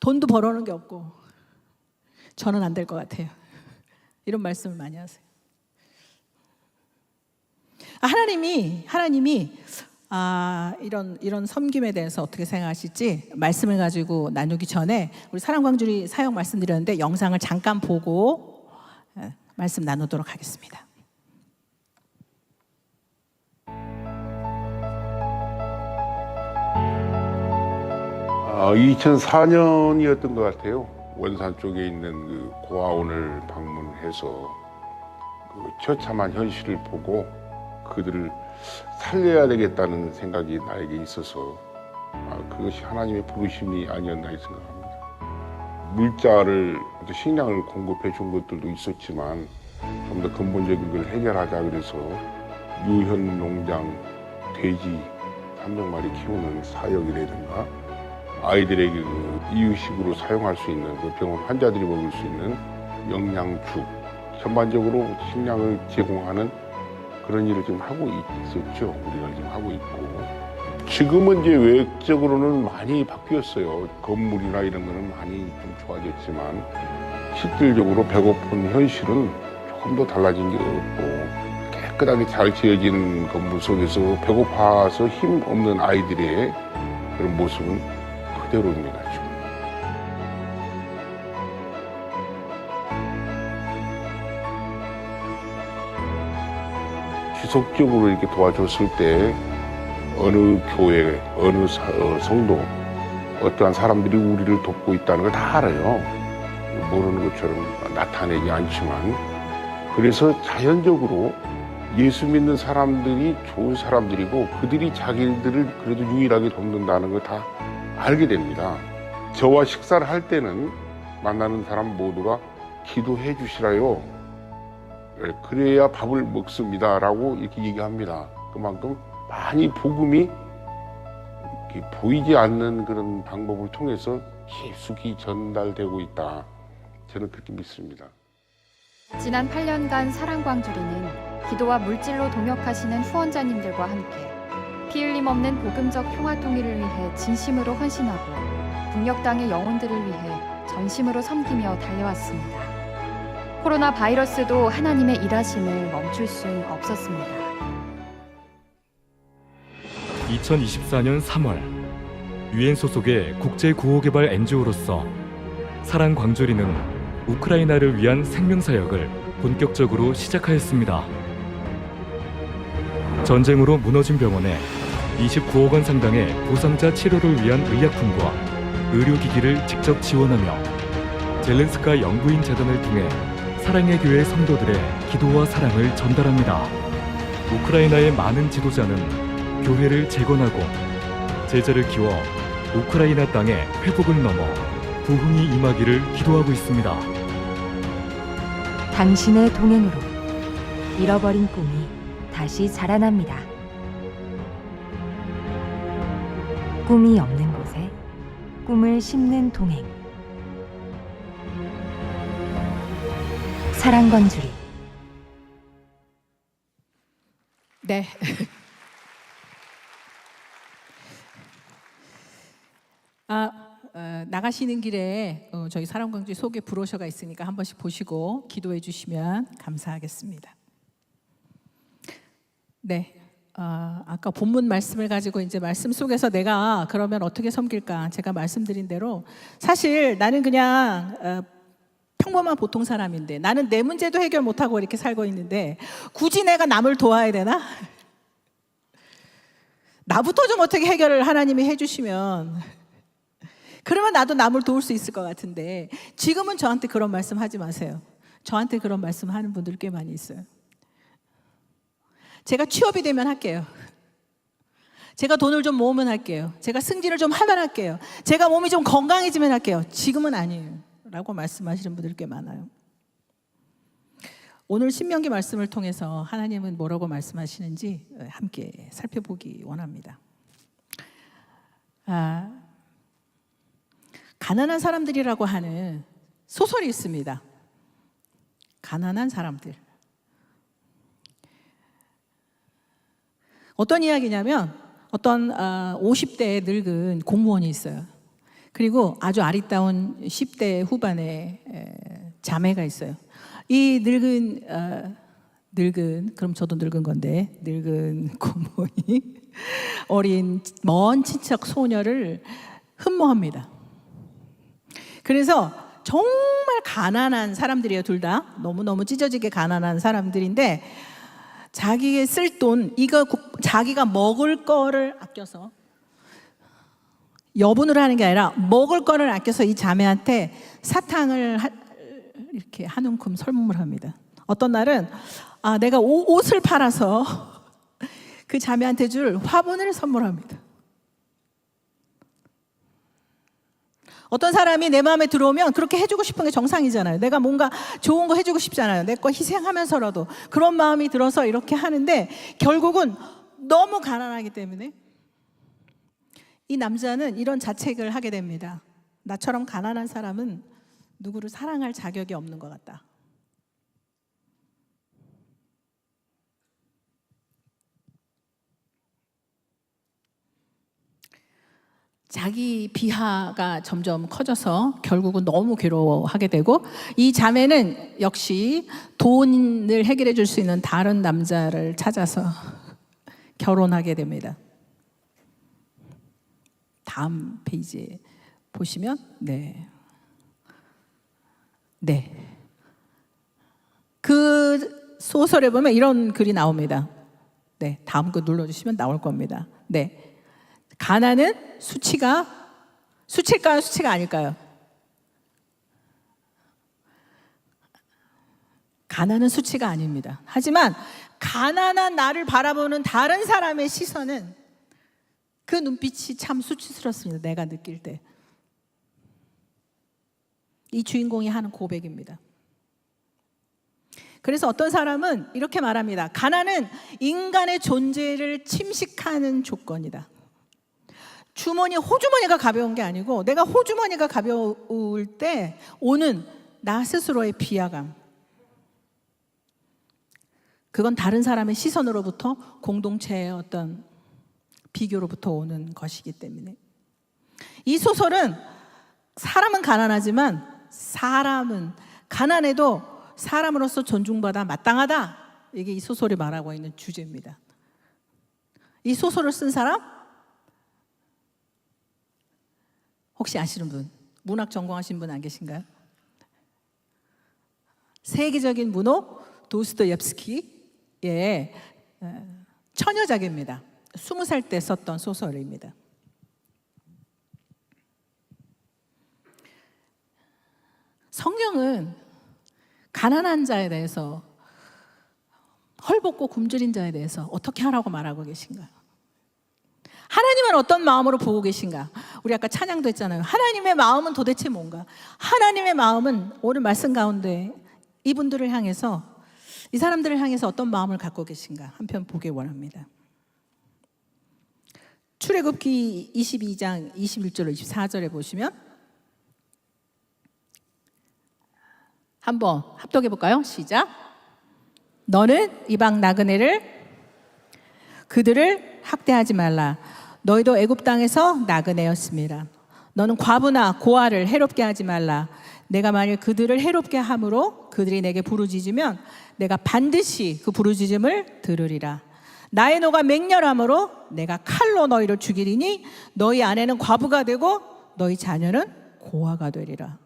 돈도 벌어오는 게 없고 저는 안 될 것 같아요. 이런 말씀을 많이 하세요. 하나님이 이런 섬김에 대해서 어떻게 생각하실지 말씀을 가지고 나누기 전에 우리 사랑광주리 사역 말씀드렸는데 영상을 잠깐 보고 말씀 나누도록 하겠습니다. 2004년이었던 것 같아요. 원산 쪽에 있는 그 고아원을 방문해서 그 처참한 현실을 보고 그들을 살려야 되겠다는 생각이 나에게 있어서 그것이 하나님의 부르심이 아니었나 생각합니다. 물자를 식량을 공급해 준 것들도 있었지만 좀 더 근본적인 걸 해결하자 그래서 유현 농장, 돼지 300마리 키우는 사역이라든가 아이들에게 그 이유식으로 사용할 수 있는 그 병원 환자들이 먹을 수 있는 영양죽, 전반적으로 식량을 제공하는 그런 일을 지금 하고 있었죠. 우리가 지금 하고 있고. 지금은 이제 외적으로는 많이 바뀌었어요. 건물이나 이런 거는 많이 좀 좋아졌지만 실질적으로 배고픈 현실은 조금 더 달라진 게 없고, 깨끗하게 잘 지어진 건물 속에서 배고파서 힘 없는 아이들의 그런 모습은 그대로입니다, 지금. 지속적으로 이렇게 도와줬을 때 어느 교회, 어느 성도, 어떠한 사람들이 우리를 돕고 있다는 걸 다 알아요. 모르는 것처럼 나타내지 않지만. 그래서 자연적으로 예수 믿는 사람들이 좋은 사람들이고 그들이 자기들을 그래도 유일하게 돕는다는 걸 다 알게 됩니다. 저와 식사를 할 때는 만나는 사람 모두가 기도해 주시라요. 그래야 밥을 먹습니다 라고 이렇게 얘기합니다. 그만큼 많이 복음이 이렇게 보이지 않는 그런 방법을 통해서 깊숙이 전달되고 있다. 저는 그렇게 믿습니다. 지난 8년간 사랑광주리는 기도와 물질로 동역하시는 후원자님들과 함께 피 흘림 없는 복음적 평화 통일을 위해 진심으로 헌신하고 북녘 땅의 영혼들을 위해 전심으로 섬기며 달려왔습니다. 코로나 바이러스도 하나님의 일하심을 멈출 순 없었습니다. 2024년 3월 유엔 소속의 국제구호개발 NGO로서 사랑광주리는 우크라이나를 위한 생명사역을 본격적으로 시작하였습니다. 전쟁으로 무너진 병원에 29억 원 상당의 부상자 치료를 위한 의약품과 의료기기를 직접 지원하며 젤렌스카 영부인 재단을 통해 사랑의 교회 성도들의 기도와 사랑을 전달합니다. 우크라이나의 많은 지도자는 교회를 재건하고 제자를 키워 우크라이나 땅의 회복을 넘어 부흥이 임하기를 기도하고 있습니다. 당신의 동행으로 잃어버린 꿈이 다시 자라납니다. 꿈이 없는 곳에 꿈을 심는 동행. 사랑광주리. 네. 나가시는 길에 저희 사랑광주리 소개 브로셔가 있으니까 한 번씩 보시고 기도해 주시면 감사하겠습니다. 네. 아까 본문 말씀을 가지고 이제 말씀 속에서 내가 그러면 어떻게 섬길까? 제가 말씀드린 대로 사실 나는 그냥 평범한 보통 사람인데 나는 내 문제도 해결 못하고 이렇게 살고 있는데 굳이 내가 남을 도와야 되나? 나부터 좀 어떻게 해결을 하나님이 해주시면 그러면 나도 남을 도울 수 있을 것 같은데 지금은 저한테 그런 말씀 하지 마세요. 저한테 그런 말씀 하는 분들 꽤 많이 있어요. 제가 취업이 되면 할게요. 제가 돈을 좀 모으면 할게요. 제가 승진을 좀 하면 할게요. 제가 몸이 좀 건강해지면 할게요. 지금은 아니에요 라고 말씀하시는 분들 꽤 많아요. 오늘 신명기 말씀을 통해서 하나님은 뭐라고 말씀하시는지 함께 살펴보기 원합니다. 가난한 사람들이라고 하는 소설이 있습니다. 가난한 사람들. 어떤 이야기냐면 어떤 50대에 늙은 공무원이 있어요. 그리고 아주 아리따운 10대 후반의 자매가 있어요. 이 늙은 그럼 저도 늙은 건데 늙은 공무원이 어린 먼 친척 소녀를 흠모합니다. 그래서 정말 가난한 사람들이에요. 둘 다 너무너무 찢어지게 가난한 사람들인데 자기의 쓸 돈, 이거 자기가 먹을 거를 아껴서 여분으로 하는 게 아니라 먹을 거를 아껴서 이 자매한테 사탕을 이렇게 한 움큼 선물을 합니다. 어떤 날은 내가 옷을 팔아서 그 자매한테 줄 화분을 선물합니다. 어떤 사람이 내 마음에 들어오면 그렇게 해주고 싶은 게 정상이잖아요. 내가 뭔가 좋은 거 해주고 싶잖아요. 내 거 희생하면서라도 그런 마음이 들어서 이렇게 하는데 결국은 너무 가난하기 때문에 이 남자는 이런 자책을 하게 됩니다. 나처럼 가난한 사람은 누구를 사랑할 자격이 없는 것 같다. 자기 비하가 점점 커져서 결국은 너무 괴로워하게 되고, 이 자매는 역시 돈을 해결해 줄 수 있는 다른 남자를 찾아서 결혼하게 됩니다. 다음 페이지에 보시면 그 소설에 보면 이런 글이 나옵니다. 다음 거 눌러주시면 나올 겁니다. 가난은 수치일까요? 수치가 아닐까요? 가난은 수치가 아닙니다. 하지만 가난한 나를 바라보는 다른 사람의 시선은, 그 눈빛이 참 수치스럽습니다. 내가 느낄 때. 이 주인공이 하는 고백입니다. 그래서 어떤 사람은 이렇게 말합니다. 가난은 인간의 존재를 침식하는 조건이다. 호주머니가 가벼운 게 아니고, 내가 호주머니가 가벼울 때 오는 나 스스로의 비하감, 그건 다른 사람의 시선으로부터, 공동체의 어떤 비교로부터 오는 것이기 때문에, 이 소설은 사람은 가난하지만 사람은 가난해도 사람으로서 존중받아 마땅하다, 이게 이 소설이 말하고 있는 주제입니다. 이 소설을 쓴 사람 혹시 아시는 분? 문학 전공하신 분 안 계신가요? 세계적인 문호 도스토옙스키의 처녀작입니다. 20살 때 썼던 소설입니다. 성경은 가난한 자에 대해서, 헐벗고 굶주린 자에 대해서 어떻게 하라고 말하고 계신가요? 하나님은 어떤 마음으로 보고 계신가? 우리 아까 찬양도 했잖아요. 하나님의 마음은 도대체 뭔가? 하나님의 마음은 오늘 말씀 가운데 이분들을 향해서, 이 사람들을 향해서 어떤 마음을 갖고 계신가? 한편 보기 원합니다. 출애굽기 22장 21절로 24절에 보시면, 한번 합독해 볼까요? 시작. 너는 이방 나그네를, 그들을 학대하지 말라. 너희도 애굽 땅에서 나그네였습니다. 너는 과부나 고아를 해롭게 하지 말라. 내가 만일 그들을 해롭게 함으로 그들이 내게 부르짖으면 내가 반드시 그 부르짖음을 들으리라. 나의 노가 맹렬함으로 내가 칼로 너희를 죽이리니 너희 아내는 과부가 되고 너희 자녀는 고아가 되리라.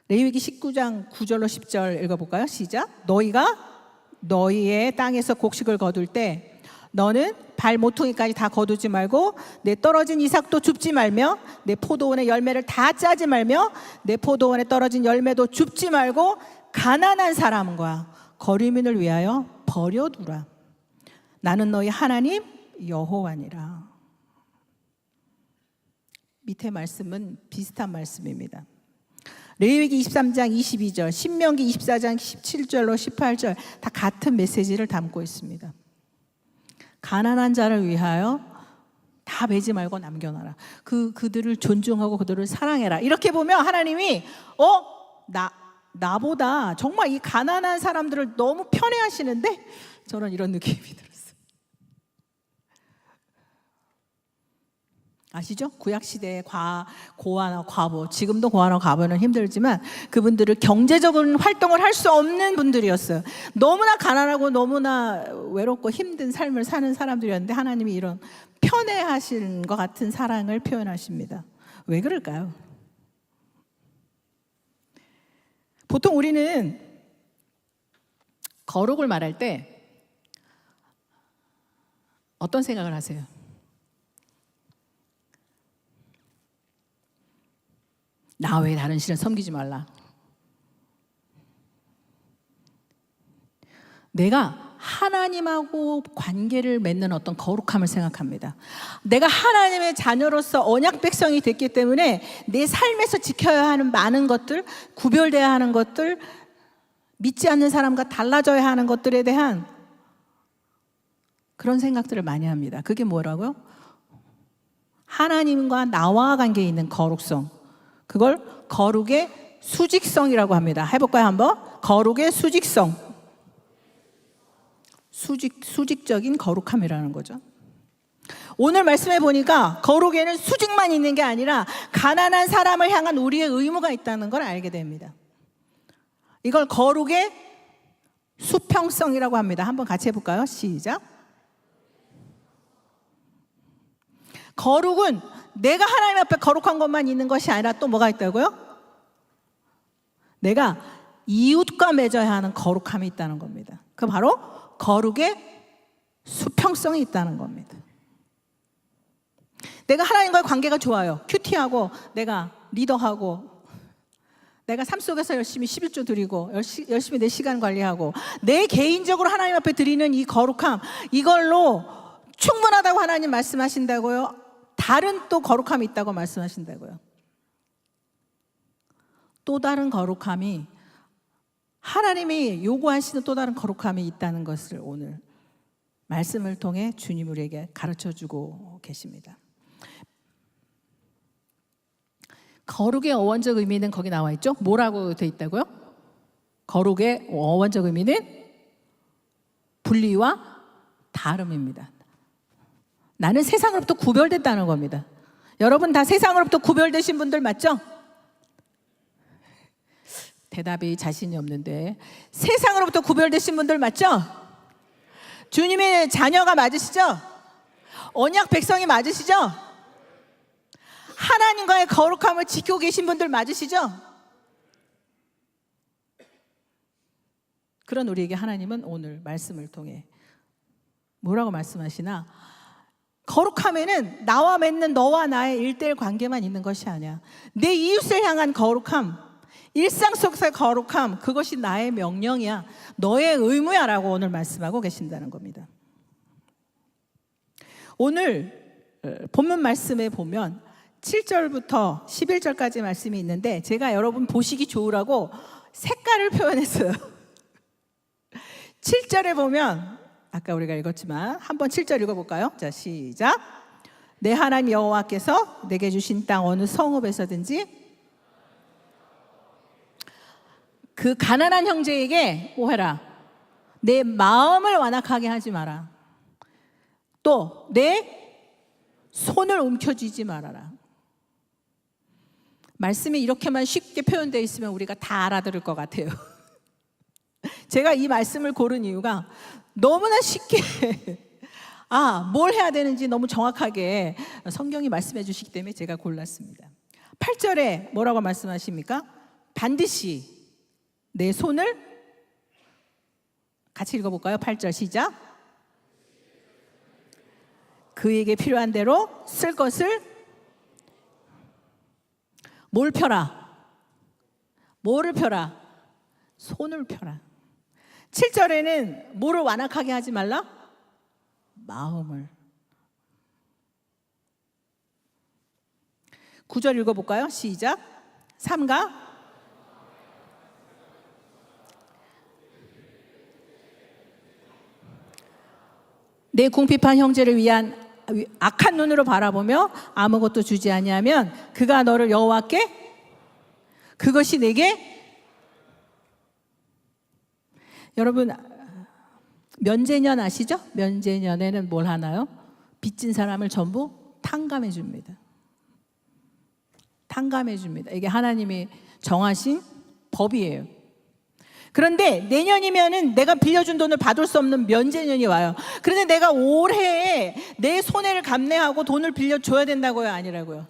레위기 19장 9절로 10절 읽어볼까요? 시작. 너희가 너희의 땅에서 곡식을 거둘 때 너는 발 모퉁이까지 다 거두지 말고 내 떨어진 이삭도 줍지 말며 내 포도원의 열매를 다 짜지 말며 내 포도원에 떨어진 열매도 줍지 말고 가난한 사람과 거류민을 위하여 버려두라. 나는 너희 하나님 여호와니라. 밑에 말씀은 비슷한 말씀입니다. 레위기 23장 22절, 신명기 24장 17절로 18절 다 같은 메시지를 담고 있습니다. 가난한 자를 위하여 다 베지 말고 남겨놔라. 그들을 존중하고 그들을 사랑해라. 이렇게 보면 하나님이 나보다 정말 이 가난한 사람들을 너무 편애하시는데, 저는 이런 느낌이 들었어요. 아시죠? 구약시대의 고아나 과부, 지금도 고아나 과부는 힘들지만 그분들을 경제적인 활동을 할 수 없는 분들이었어요. 너무나 가난하고 너무나 외롭고 힘든 삶을 사는 사람들이었는데 하나님이 이런 편애하시는 것 같은 사랑을 표현하십니다. 왜 그럴까요? 보통 우리는 거룩을 말할 때 어떤 생각을 하세요? 나 외에 다른 신을 섬기지 말라. 내가 하나님하고 관계를 맺는 어떤 거룩함을 생각합니다. 내가 하나님의 자녀로서 언약 백성이 됐기 때문에 내 삶에서 지켜야 하는 많은 것들, 구별돼야 하는 것들, 믿지 않는 사람과 달라져야 하는 것들에 대한 그런 생각들을 많이 합니다. 그게 뭐라고요? 하나님과 나와 관계에 있는 거룩성, 그걸 거룩의 수직성이라고 합니다. 해볼까요 한번? 거룩의 수직성. 수직적인 거룩함이라는 거죠. 오늘 말씀해 보니까 거룩에는 수직만 있는 게 아니라 가난한 사람을 향한 우리의 의무가 있다는 걸 알게 됩니다. 이걸 거룩의 수평성이라고 합니다. 한번 같이 해볼까요? 시작. 거룩은 내가 하나님 앞에 거룩한 것만 있는 것이 아니라 또 뭐가 있다고요? 내가 이웃과 맺어야 하는 거룩함이 있다는 겁니다. 그 바로 거룩의 수평성이 있다는 겁니다. 내가 하나님과의 관계가 좋아요. 큐티하고 내가 리더하고 내가 삶 속에서 열심히 11조 드리고 열심히 내 시간 관리하고 내 개인적으로 하나님 앞에 드리는 이 거룩함, 이걸로 충분하다고 하나님 말씀하신다고요? 다른 또 거룩함이 있다고 말씀하신다고요? 또 다른 거룩함이, 하나님이 요구하시는 또 다른 거룩함이 있다는 것을 오늘 말씀을 통해 주님 우리에게 가르쳐주고 계십니다. 거룩의 어원적 의미는 거기 나와 있죠? 뭐라고 돼 있다고요? 거룩의 어원적 의미는 분리와 다름입니다. 나는 세상으로부터 구별됐다는 겁니다. 여러분 다 세상으로부터 구별되신 분들 맞죠? 대답이 자신이 없는데, 세상으로부터 구별되신 분들 맞죠? 주님의 자녀가 맞으시죠? 언약 백성이 맞으시죠? 하나님과의 거룩함을 지키고 계신 분들 맞으시죠? 그런 우리에게 하나님은 오늘 말씀을 통해 뭐라고 말씀하시나? 거룩함에는 나와 맺는 너와 나의 1:1 관계만 있는 것이 아니야. 내 이웃을 향한 거룩함, 일상 속의 거룩함, 그것이 나의 명령이야, 너의 의무야 라고 오늘 말씀하고 계신다는 겁니다. 오늘 본문 말씀에 보면 7절부터 11절까지 말씀이 있는데, 제가 여러분 보시기 좋으라고 색깔을 표현했어요. 7절에 보면 아까 우리가 읽었지만 한번 7절 읽어볼까요? 자, 시작. 내 하나님 여호와께서 내게 주신 땅 어느 성읍에서든지 그 가난한 형제에게 뭐 해라? 내 마음을 완악하게 하지 마라. 또 내 손을 움켜쥐지 말아라. 말씀이 이렇게만 쉽게 표현되어 있으면 우리가 다 알아들을 것 같아요. 제가 이 말씀을 고른 이유가 너무나 쉽게 뭘 해야 되는지 너무 정확하게 성경이 말씀해 주시기 때문에 제가 골랐습니다. 8절에 뭐라고 말씀하십니까? 반드시 내 손을, 같이 읽어볼까요? 8절 시작. 그에게 필요한 대로 쓸 것을 뭘 펴라? 뭐를 펴라? 손을 펴라. 7절에는 뭐를 완악하게 하지 말라? 마음을. 9절 읽어볼까요? 시작. 삼가 내 궁핍한 형제를 위한 악한 눈으로 바라보며 아무것도 주지 아니하면 그가 너를 여호와께, 그것이 내게, 여러분 면제년 아시죠? 면제년에는 뭘 하나요? 빚진 사람을 전부 탕감해 줍니다. 탕감해 줍니다. 이게 하나님이 정하신 법이에요. 그런데 내년이면은 내가 빌려준 돈을 받을 수 없는 면제년이 와요. 그런데 내가 올해에 내 손해를 감내하고 돈을 빌려줘야 된다고요? 아니라고요?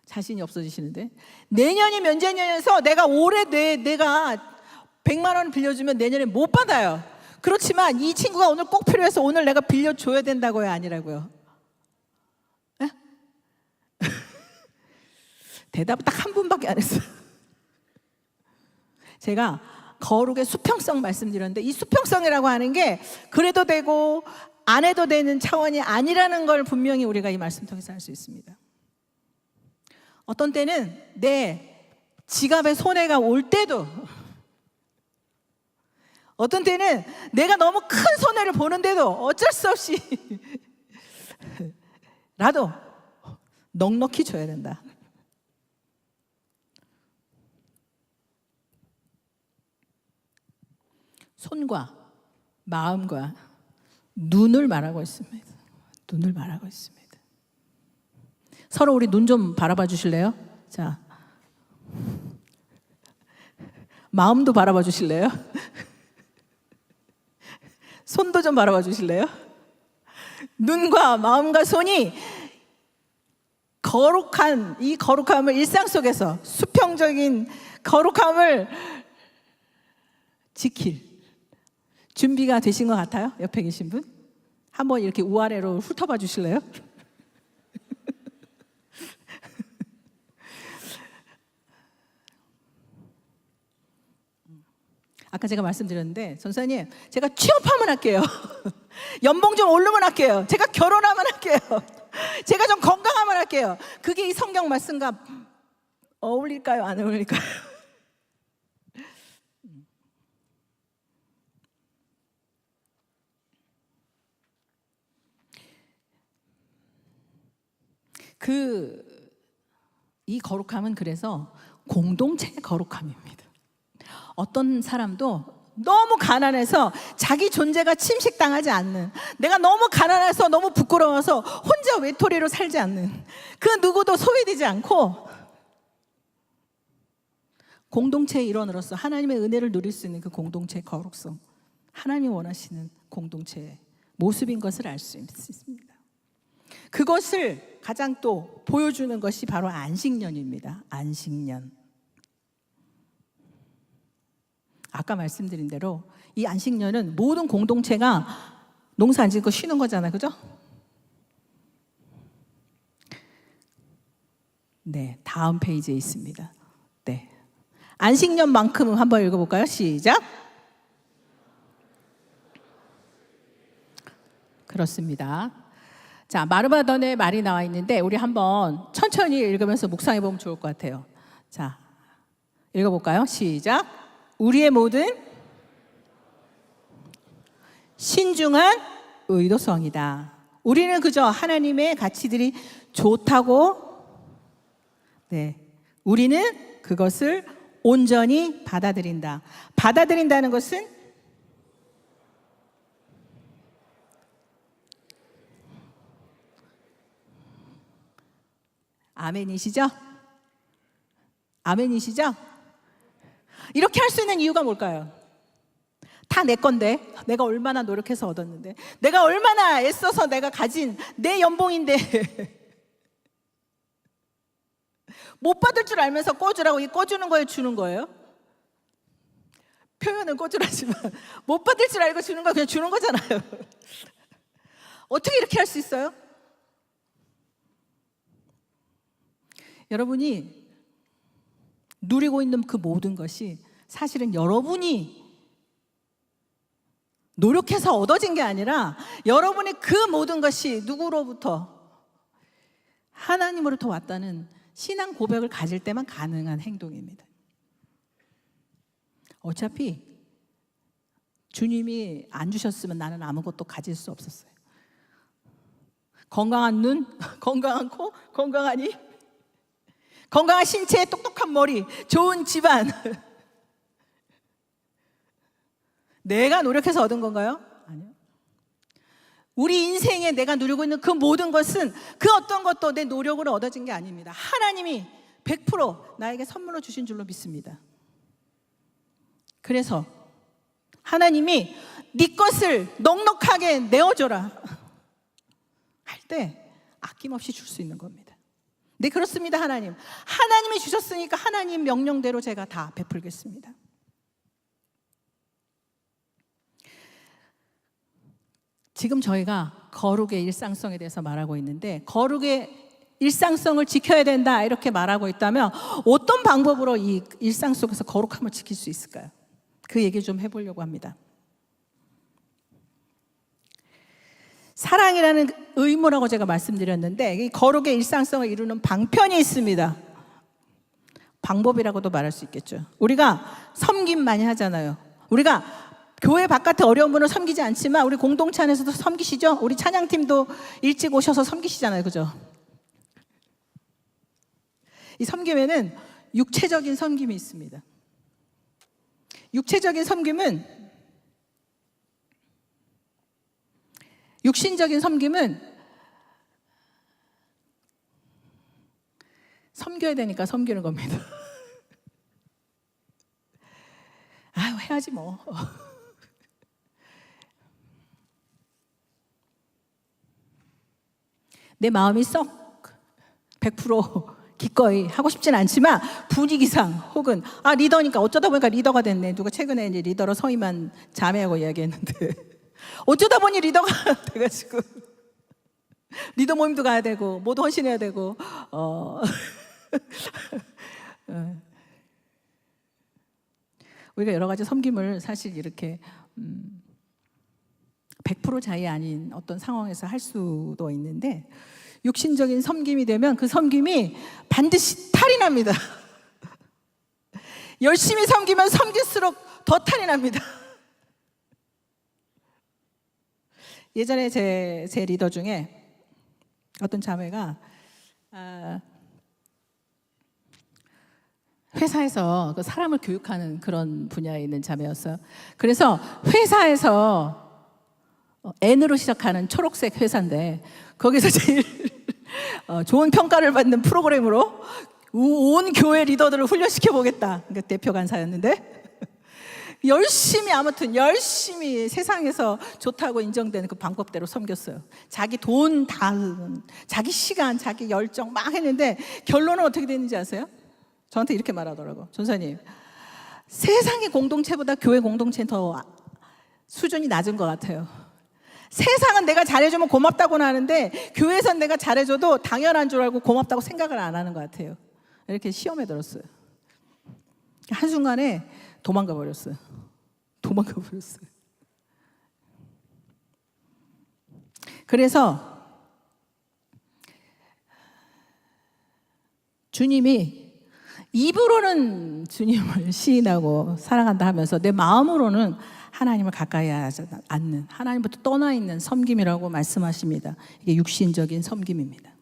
자신이 없어지시는데, 내년이 면제년에서 내가 올해 내가 100만 원 빌려주면 내년에 못 받아요. 그렇지만 이 친구가 오늘 꼭 필요해서 오늘 내가 빌려줘야 된다고요? 아니라고요? 네? 대답 딱 한 분밖에 안 했어요. 제가 거룩의 수평성 말씀드렸는데, 이 수평성이라고 하는 게 그래도 되고 안 해도 되는 차원이 아니라는 걸 분명히 우리가 이 말씀 통해서 알 수 있습니다. 어떤 때는 내 지갑에 손해가 올 때도, 어떤 때는 내가 너무 큰 손해를 보는데도 어쩔 수 없이 라도 넉넉히 줘야 된다. 손과 마음과 눈을 말하고 있습니다. 눈을 말하고 있습니다. 서로 우리 눈 좀 바라봐 주실래요? 자, 마음도 바라봐 주실래요? 손도 좀 바라봐 주실래요? 눈과 마음과 손이 거룩한 이 거룩함을 일상 속에서 수평적인 거룩함을 지킬 준비가 되신 것 같아요? 옆에 계신 분? 한번 이렇게 우아래로 훑어봐 주실래요? 아까 제가 말씀드렸는데 전사님 제가 취업하면 할게요. 연봉 좀 오르면 할게요. 제가 결혼하면 할게요. 제가 좀 건강하면 할게요. 그게 이 성경 말씀과 어울릴까요? 안 어울릴까요? 이 거룩함은 그래서 공동체의 거룩함입니다. 어떤 사람도 너무 가난해서 자기 존재가 침식당하지 않는, 내가 너무 가난해서 너무 부끄러워서 혼자 외톨이로 살지 않는 그 누구도 소외되지 않고 공동체의 일원으로서 하나님의 은혜를 누릴 수 있는 그 공동체의 거룩성, 하나님이 원하시는 공동체의 모습인 것을 알 수 있습니다. 그것을 가장 또 보여주는 것이 바로 안식년입니다. 안식년. 아까 말씀드린 대로 이 안식년은 모든 공동체가 농사 안 짓고 쉬는 거잖아요. 그죠? 네, 다음 페이지에 있습니다. 네. 안식년만큼은 한번 읽어볼까요? 시작. 그렇습니다. 자, 마르바던의 말이 나와 있는데 우리 한번 천천히 읽으면서 묵상해 보면 좋을 것 같아요. 자, 읽어볼까요? 시작. 우리의 모든 신중한 의도성이다. 우리는 그저 하나님의 가치들이 좋다고, 네, 우리는 그것을 온전히 받아들인다. 받아들인다는 것은 아멘이시죠? 아멘이시죠? 이렇게 할 수 있는 이유가 뭘까요? 다 내 건데, 내가 얼마나 노력해서 얻었는데, 내가 얼마나 애써서 내가 가진 내 연봉인데 못 받을 줄 알면서 꿔주라고, 이 꿔주는 거에 주는 거예요? 표현은 꿔주라지만 못 받을 줄 알고 주는 거 그냥 주는 거잖아요. 어떻게 이렇게 할 수 있어요? 여러분이 누리고 있는 그 모든 것이 사실은 여러분이 노력해서 얻어진 게 아니라 여러분의 그 모든 것이 누구로부터? 하나님으로부터 왔다는 신앙 고백을 가질 때만 가능한 행동입니다. 어차피 주님이 안 주셨으면 나는 아무것도 가질 수 없었어요. 건강한 눈, 건강한 코, 건강한 입, 건강한 신체, 똑똑한 머리, 좋은 집안. 내가 노력해서 얻은 건가요? 아니요. 우리 인생에 내가 누리고 있는 그 모든 것은 그 어떤 것도 내 노력으로 얻어진 게 아닙니다. 하나님이 100% 나에게 선물로 주신 줄로 믿습니다. 그래서 하나님이 네 것을 넉넉하게 내어줘라 할 때 아낌없이 줄 수 있는 겁니다. 네, 그렇습니다. 하나님. 하나님이 주셨으니까 하나님 명령대로 제가 다 베풀겠습니다. 지금 저희가 거룩의 일상성에 대해서 말하고 있는데, 거룩의 일상성을 지켜야 된다 이렇게 말하고 있다면 어떤 방법으로 이 일상 속에서 거룩함을 지킬 수 있을까요? 그 얘기 좀 해보려고 합니다. 사랑이라는 의무라고 제가 말씀드렸는데, 이 거룩의 일상성을 이루는 방편이 있습니다. 방법이라고도 말할 수 있겠죠. 우리가 섬김 많이 하잖아요. 우리가 교회 바깥에 어려운 분을 섬기지 않지만 우리 공동체 안에서도 섬기시죠? 우리 찬양팀도 일찍 오셔서 섬기시잖아요. 그죠? 이 섬김에는 육체적인 섬김이 있습니다. 육체적인 섬김은, 육신적인 섬김은 섬겨야 되니까 섬기는 겁니다. 아유, 해야지 뭐. 내 마음이 썩 100% 기꺼이 하고 싶진 않지만 분위기상 혹은 리더니까 어쩌다 보니까 리더가 됐네. 누가 최근에 이제 리더로 서임한 자매하고 이야기했는데 어쩌다 보니 리더가 돼가지고 리더 모임도 가야 되고 모두 헌신해야 되고 우리가 여러 가지 섬김을 사실 이렇게 100% 자의 아닌 어떤 상황에서 할 수도 있는데, 육신적인 섬김이 되면 그 섬김이 반드시 탈이 납니다. 열심히 섬기면 섬길수록 더 탈이 납니다. 예전에 제 리더 중에 어떤 자매가 회사에서 그 사람을 교육하는 그런 분야에 있는 자매였어요. 그래서 회사에서 N으로 시작하는 초록색 회사인데 거기서 제일 좋은 평가를 받는 프로그램으로 온 교회 리더들을 훈련시켜 보겠다. 그러니까 대표 간사였는데 열심히 세상에서 좋다고 인정되는 그 방법대로 섬겼어요. 자기 돈 다, 자기 시간, 자기 열정 막 했는데 결론은 어떻게 됐는지 아세요? 저한테 이렇게 말하더라고. 전사님, 세상의 공동체보다 교회 공동체는 더 수준이 낮은 것 같아요. 세상은 내가 잘해주면 고맙다고는 하는데 교회에선 내가 잘해줘도 당연한 줄 알고 고맙다고 생각을 안 하는 것 같아요. 이렇게 시험에 들었어요. 한순간에 도망가 버렸어요. 그래서 주님이 입으로는 주님을 시인하고 사랑한다 하면서 내 마음으로는 하나님을 가까이 하지 않는, 하나님부터 떠나 있는 섬김이라고 말씀하십니다. 이게 육신적인 섬김입니다.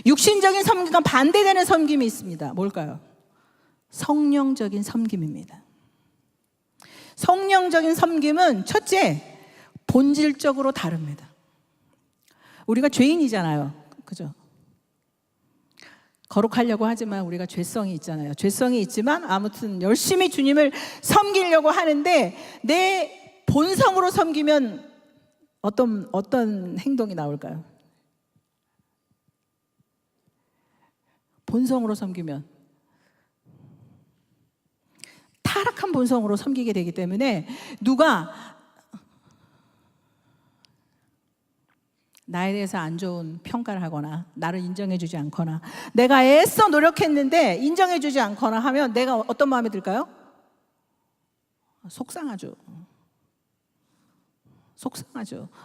육신적인 섬김과 반대되는 섬김이 있습니다. 뭘까요? 성령적인 섬김입니다. 성령적인 섬김은 첫째, 본질적으로 다릅니다. 우리가 죄인이잖아요. 그죠? 거룩하려고 하지만 우리가 죄성이 있잖아요. 죄성이 있지만 아무튼 열심히 주님을 섬기려고 하는데 내 본성으로 섬기면 어떤 행동이 나올까요? 본성으로 섬기면 타락한 본성으로 섬기게 되기 때문에 누가 나에 대해서 안 좋은 평가를 하거나 나를 인정해주지 않거나 내가 애써 노력했는데 인정해주지 않거나 하면 내가 어떤 마음이 들까요? 속상하죠.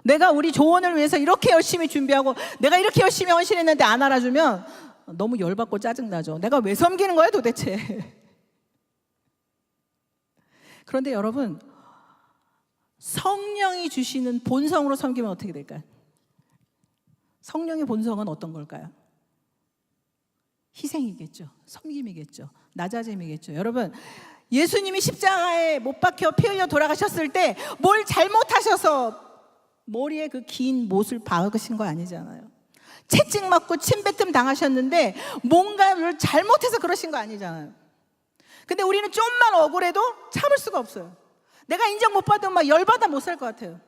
내가 우리 조언을 위해서 이렇게 열심히 준비하고 내가 이렇게 열심히 헌신했는데 안 알아주면 너무 열받고 짜증나죠. 내가 왜 섬기는 거야 도대체. 그런데 여러분, 성령이 주시는 본성으로 섬기면 어떻게 될까요? 성령의 본성은 어떤 걸까요? 희생이겠죠. 섬김이겠죠. 낮아짐이겠죠. 여러분, 예수님이 십자가에 못 박혀 피 흘려 돌아가셨을 때 뭘 잘못하셔서 머리에 그 긴 못을 박으신 거 아니잖아요. 채찍 맞고 침뱉음 당하셨는데 뭔가를 잘못해서 그러신 거 아니잖아요. 근데 우리는 좀만 억울해도 참을 수가 없어요. 내가 인정 못 받으면 막 열받아 못 살 것 같아요.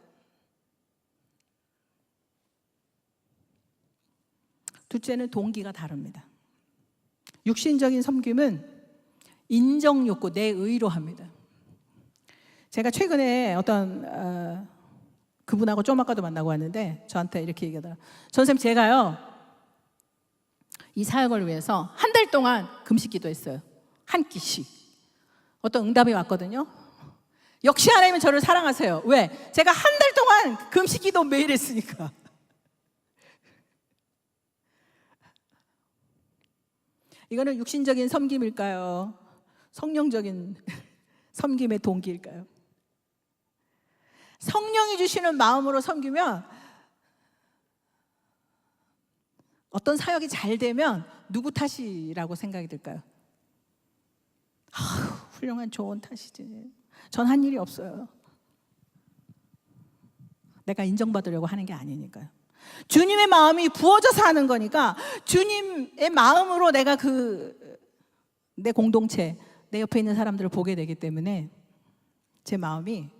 둘째는 동기가 다릅니다. 육신적인 섬김은 인정 욕구, 내 의로 합니다. 제가 최근에 어떤 그분하고 좀 아까도 만나고 왔는데 저한테 이렇게 얘기하더라고요. 선생님, 제가요 이 사역을 위해서 한 달 동안 금식 기도했어요. 한 끼씩. 어떤 응답이 왔거든요. 역시 하나님은 저를 사랑하세요. 왜? 제가 한 달 동안 금식 기도 매일 했으니까. 이거는 육신적인 섬김일까요? 성령적인 섬김의 동기일까요? 성령이 주시는 마음으로 섬기면 어떤 사역이 잘 되면 누구 탓이라고 생각이 들까요? 훌륭한 좋은 탓이지. 전 한 일이 없어요. 내가 인정받으려고 하는 게 아니니까요. 주님의 마음이 부어져서 하는 거니까 주님의 마음으로 내가 내 공동체, 내 옆에 있는 사람들을 보게 되기 때문에 제 마음이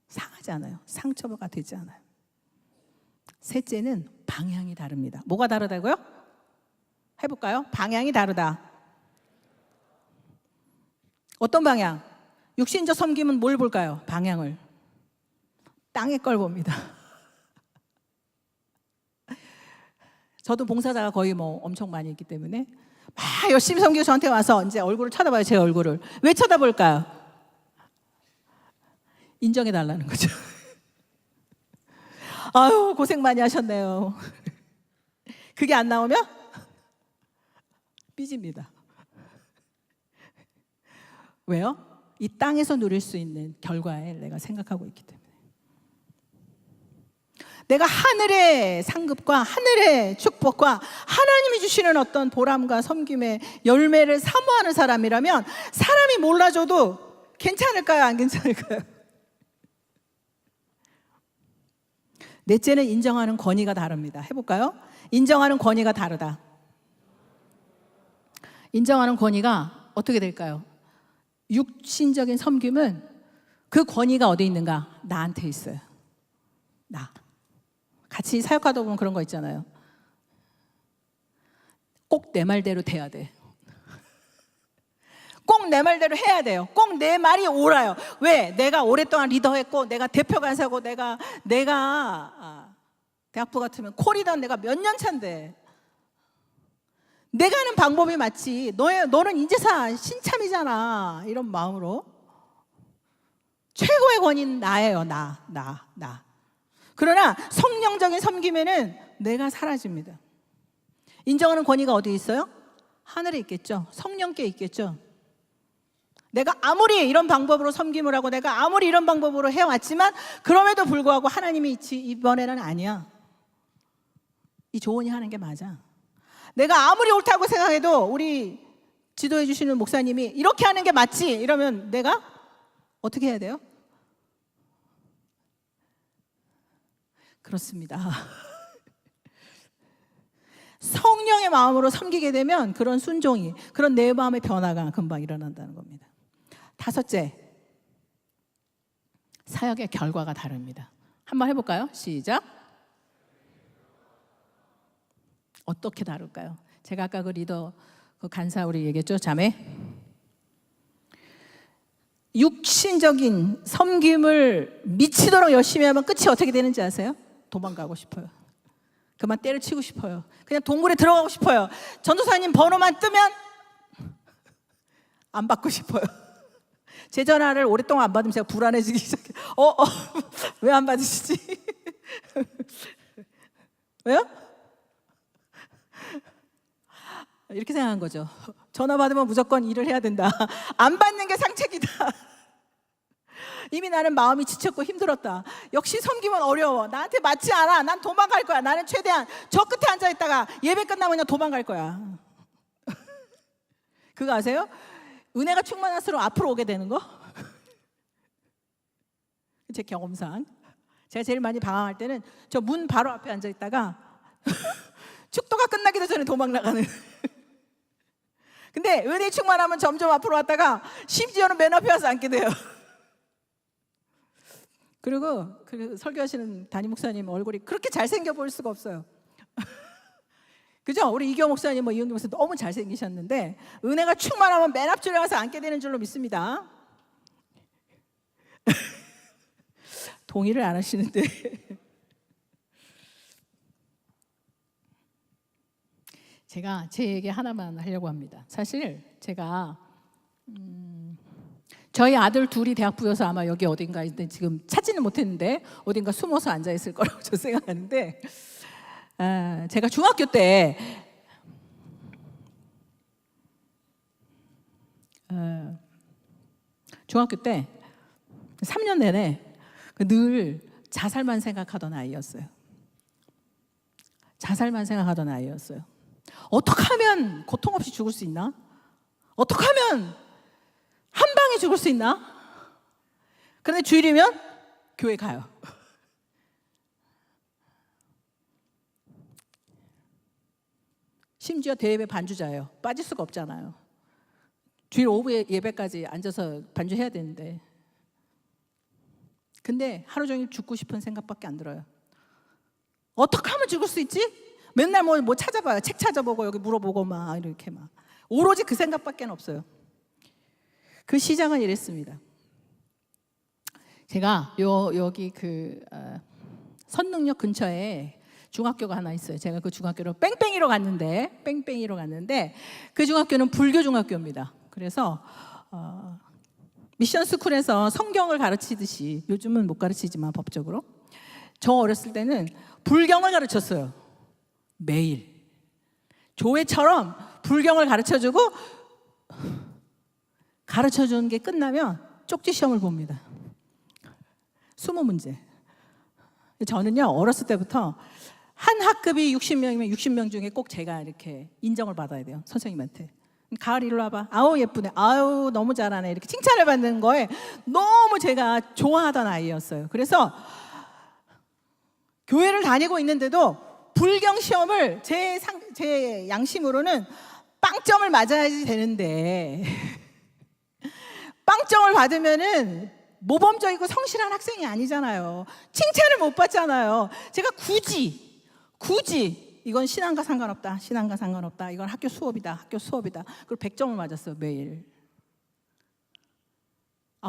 상하지 않아요. 상처가 되지 않아요. 셋째는 방향이 다릅니다. 뭐가 다르다고요? 해볼까요? 방향이 다르다. 어떤 방향? 육신적 섬김은 뭘 볼까요? 방향을. 땅의 걸 봅니다. 저도 봉사자가 거의 엄청 많이 있기 때문에 막 열심히 섬기고 저한테 와서 이제 얼굴을 쳐다봐요. 제 얼굴을. 왜 쳐다볼까요? 인정해 달라는 거죠. 아유, 고생 많이 하셨네요. 그게 안 나오면 삐집니다. 왜요? 이 땅에서 누릴 수 있는 결과에 내가 생각하고 있기 때문에. 내가 하늘의 상급과 하늘의 축복과 하나님이 주시는 어떤 보람과 섬김의 열매를 사모하는 사람이라면 사람이 몰라줘도 괜찮을까요? 안 괜찮을까요? 넷째는 인정하는 권위가 다릅니다. 해볼까요? 인정하는 권위가 다르다. 인정하는 권위가 어떻게 될까요? 육신적인 섬김은 그 권위가 어디 있는가? 나한테 있어요. 나. 같이 사역하다 보면 그런 거 있잖아요. 꼭 내 말대로 돼야 돼. 꼭 내 말대로 해야 돼요. 꼭 내 말이 옳아요. 왜? 내가 오랫동안 리더했고 내가 대표 간사고 내가 대학부 같으면 콜이던 내가 몇 년 차인데 내가 하는 방법이 맞지. 너는 인재사 신참이잖아. 이런 마음으로 최고의 권위는 나예요. 나. 그러나 성령적인 섬김에는 내가 사라집니다. 인정하는 권위가 어디 있어요? 하늘에 있겠죠. 성령께 있겠죠. 내가 아무리 이런 방법으로 섬김을 하고 내가 아무리 이런 방법으로 해왔지만 그럼에도 불구하고 하나님이 이번에는 아니야. 이 조언이 하는 게 맞아. 내가 아무리 옳다고 생각해도 우리 지도해 주시는 목사님이 이렇게 하는 게 맞지 이러면 내가 어떻게 해야 돼요? 그렇습니다. 성령의 마음으로 섬기게 되면 그런 순종이, 그런 내 마음의 변화가 금방 일어난다는 겁니다. 다섯째, 사역의 결과가 다릅니다. 한번 해볼까요? 시작. 어떻게 다를까요? 제가 아까 그 리더, 그 간사 우리 얘기했죠, 자매. 육신적인 섬김을 미치도록 열심히 하면 끝이 어떻게 되는지 아세요? 도망가고 싶어요. 그만 때려치고 싶어요. 그냥 동굴에 들어가고 싶어요. 전도사님 번호만 뜨면 안 받고 싶어요. 제 전화를 오랫동안 안 받으면 제가 불안해지기 시작해요. 왜 안 받으시지? 왜요? 이렇게 생각한 거죠. 전화 받으면 무조건 일을 해야 된다. 안 받는 게 상책이다. 이미 나는 마음이 지쳤고 힘들었다. 역시 섬기면 어려워. 나한테 맞지 않아. 난 도망갈 거야. 나는 최대한 저 끝에 앉아있다가 예배 끝나면 그냥 도망갈 거야. 그거 아세요? 은혜가 충만할수록 앞으로 오게 되는 거? 제 경험상 제가 제일 많이 방황할 때는 저 문 바로 앞에 앉아있다가 축도가 끝나기도 전에 도망 나가는. 근데 은혜 충만하면 점점 앞으로 왔다가 심지어는 맨 앞에 와서 앉게 돼요. 그리고 그 설교하시는 담임 목사님 얼굴이 그렇게 잘생겨 보일 수가 없어요. 그죠? 우리 이교 목사님, 이용기 목사님 너무 잘생기셨는데 은혜가 충만하면 맨 앞줄에 와서 앉게 되는 줄로 믿습니다. 동의를 안 하시는데. 제가 제 얘기 하나만 하려고 합니다. 사실 제가 저희 아들 둘이 대학부여서 아마 여기 어딘가 지금 찾지는 못했는데 어딘가 숨어서 앉아 있을 거라고 저 생각하는데, 제가 중학교 때 3년 내내 늘 자살만 생각하던 아이였어요. 자살만 생각하던 아이였어요. 어떻게 하면 고통 없이 죽을 수 있나? 어떻게 하면 한 방에 죽을 수 있나? 그런데 주일이면 교회 가요. 심지어 대예배 반주자예요. 빠질 수가 없잖아요. 주일 오후에 예배까지 앉아서 반주해야 되는데. 근데 하루 종일 죽고 싶은 생각밖에 안 들어요. 어떻게 하면 죽을 수 있지? 맨날 뭐 찾아봐요. 책 찾아보고 여기 물어보고 막 이렇게 막. 오로지 그 생각밖에 없어요. 그 시작은 이랬습니다. 제가 여기 선능력 근처에 중학교가 하나 있어요. 제가 그 중학교로 뺑뺑이로 갔는데 그 중학교는 불교 중학교입니다. 그래서 미션 스쿨에서 성경을 가르치듯이, 요즘은 못 가르치지만 법적으로, 저 어렸을 때는 불경을 가르쳤어요. 매일 조회처럼 불경을 가르쳐주고, 가르쳐주는 게 끝나면 쪽지 시험을 봅니다. 20문제. 저는요, 어렸을 때부터 한 학급이 60명이면 60명 중에 꼭 제가 이렇게 인정을 받아야 돼요. 선생님한테. 가을 일로 와봐. 아우 예쁘네. 아우 너무 잘하네. 이렇게 칭찬을 받는 거에 너무 제가 좋아하던 아이였어요. 그래서 교회를 다니고 있는데도 불경 시험을 제 양심으로는 빵점을 맞아야지 되는데 빵점을 받으면은 모범적이고 성실한 학생이 아니잖아요. 칭찬을 못 받잖아요. 제가 굳이 이건 신앙과 상관없다. 이건 학교 수업이다. 그리고 100점을 맞았어요, 매일.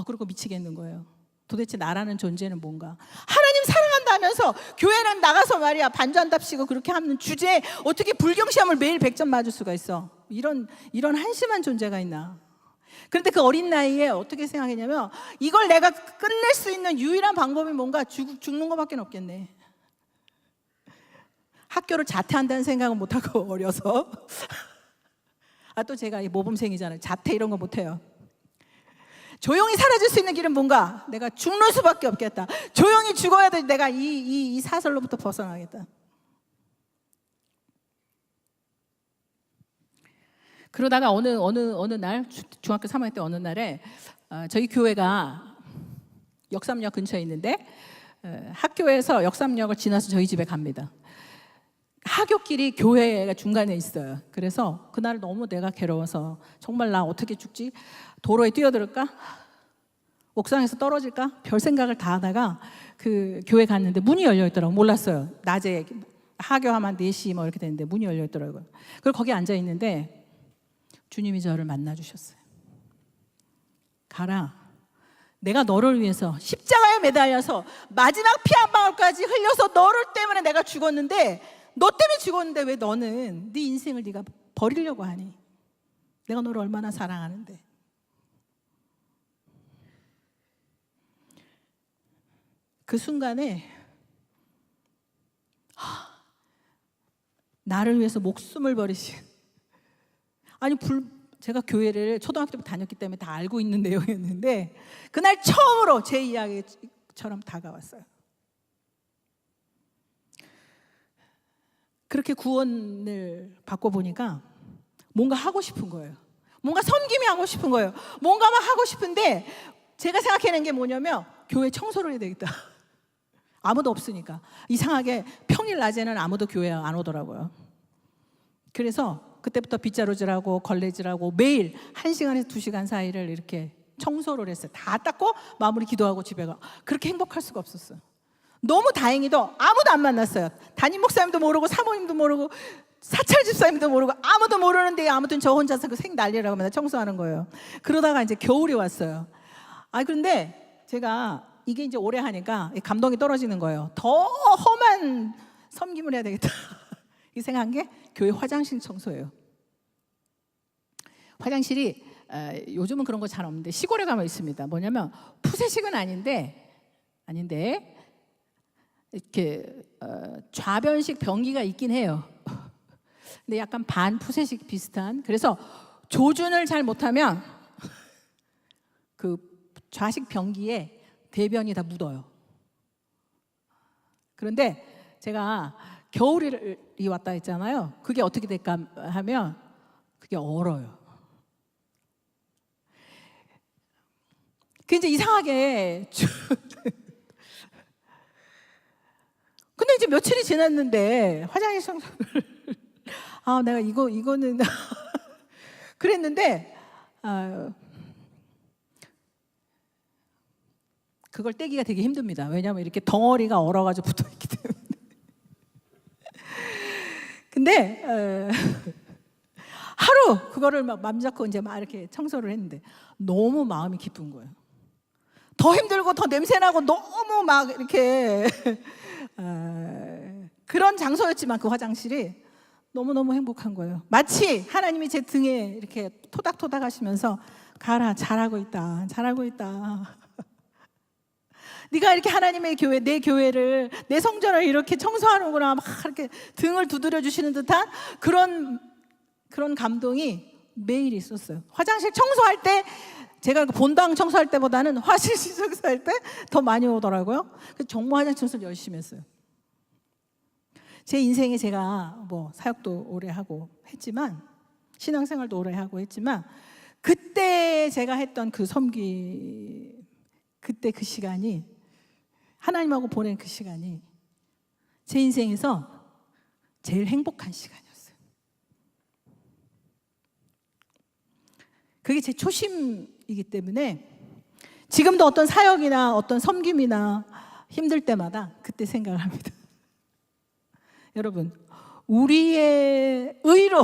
그리고 미치겠는 거예요. 도대체 나라는 존재는 뭔가? 하나님 사랑한다면서 교회는 나가서 말이야 반주한답시고 그렇게 하는 주제에 어떻게 불경 시험을 매일 100점 맞을 수가 있어? 이런 한심한 존재가 있나? 그런데 그 어린 나이에 어떻게 생각했냐면, 이걸 내가 끝낼 수 있는 유일한 방법이 뭔가 죽는 것밖에 없겠네. 학교를 자퇴한다는 생각은 못하고 어려서 또 제가 모범생이잖아요. 자퇴 이런 거 못해요. 조용히 사라질 수 있는 길은 뭔가? 내가 죽는 수밖에 없겠다. 조용히 죽어야 돼. 내가 이 사설로부터 벗어나겠다. 그러다가 어느 날, 중학교 3학년 때 어느 날에 저희 교회가 역삼역 근처에 있는데 학교에서 역삼역을 지나서 저희 집에 갑니다. 하굣길이 교회가 중간에 있어요. 그래서 그날 너무 내가 괴로워서 정말 나 어떻게 죽지? 도로에 뛰어들을까? 옥상에서 떨어질까? 별 생각을 다 하다가 그 교회 갔는데 문이 열려 있더라고요. 몰랐어요. 낮에 하교하면 4시 뭐 이렇게 되는데 문이 열려 있더라고요. 그리고 거기 앉아 있는데 주님이 저를 만나 주셨어요. 가라. 내가 너를 위해서 십자가에 매달려서 마지막 피 한 방울까지 흘려서 너를 때문에 내가 죽었는데, 너 때문에 죽었는데 왜 너는 네 인생을 네가 버리려고 하니? 내가 너를 얼마나 사랑하는데. 그 순간에 나를 위해서 목숨을 버리신, 제가 교회를 초등학교 때부터 다녔기 때문에 다 알고 있는 내용이었는데 그날 처음으로 제 이야기처럼 다가왔어요. 그렇게 구원을 받고 보니까 뭔가 하고 싶은 거예요. 뭔가 섬김이 하고 싶은 거예요. 뭔가만 하고 싶은데 제가 생각해낸 게 뭐냐면, 교회 청소를 해야 되겠다. 아무도 없으니까. 이상하게 평일 낮에는 아무도 교회 안 오더라고요. 그래서 그때부터 빗자루질하고 걸레질하고 매일 1시간에서 2시간 사이를 이렇게 청소를 했어요. 다 닦고 마무리 기도하고 집에 가. 그렇게 행복할 수가 없었어요. 너무 다행히도 아무도 안 만났어요. 담임 목사님도 모르고 사모님도 모르고 사찰 집사님도 모르고 아무도 모르는데 아무튼 저 혼자서 그 생 난리라고 맨날 청소하는 거예요. 그러다가 이제 겨울이 왔어요. 그런데 제가 이게 이제 오래 하니까 감동이 떨어지는 거예요. 더 험한 섬김을 해야 되겠다. 이 생각한 게 교회 화장실 청소예요. 화장실이 요즘은 그런 거 잘 없는데 시골에 가면 있습니다. 뭐냐면 푸세식은 아닌데 이렇게 좌변식 변기가 있긴 해요. 근데 약간 반푸세식 비슷한. 그래서 조준을 잘 못하면 그 좌식 변기에 대변이 다 묻어요. 그런데 제가 겨울이 왔다 했잖아요. 그게 어떻게 될까 하면 그게 얼어요. 그 이제 이상하게 근데 이제 며칠이 지났는데 화장실 청소를 내가 이거는 그랬는데 그걸 떼기가 되게 힘듭니다. 왜냐하면 이렇게 덩어리가 얼어가지고 붙어있기 때문에. 근데 하루 그거를 막 맘잡고 이제 막 이렇게 청소를 했는데 너무 마음이 기쁜 거예요. 더 힘들고 더 냄새나고 너무 막 이렇게 그런 장소였지만 그 화장실이 너무너무 행복한 거예요. 마치 하나님이 제 등에 이렇게 토닥토닥 하시면서 가라, 잘하고 있다, 잘하고 있다. 네가 이렇게 하나님의 교회, 내 교회를, 내 성전을 이렇게 청소하는구나, 막 이렇게 등을 두드려 주시는 듯한 그런 감동이 매일 있었어요. 화장실 청소할 때 제가 본당 청소할 때보다는 화장실 청소할 때 더 많이 오더라고요. 그래서 정말 화장실 청소를 열심히 했어요. 제 인생에 제가 뭐 사역도 오래 하고 했지만, 신앙생활도 오래 하고 했지만, 그때 제가 했던 그 그때 그 시간이, 하나님하고 보낸 그 시간이 제 인생에서 제일 행복한 시간이었어요. 그게 제 초심이기 때문에 지금도 어떤 사역이나 어떤 섬김이나 힘들 때마다 그때 생각을 합니다. 여러분, 우리의 의로,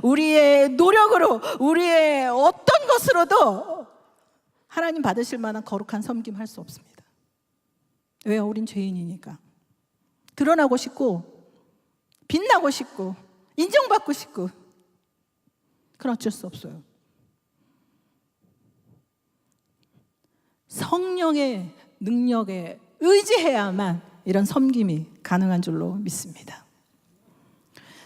우리의 노력으로, 우리의 어떤 것으로도 하나님 받으실 만한 거룩한 섬김 할 수 없습니다. 왜요? 우린 죄인이니까. 드러나고 싶고, 빛나고 싶고, 인정받고 싶고, 그건 어쩔 수 없어요. 성령의 능력에 의지해야만 이런 섬김이 가능한 줄로 믿습니다.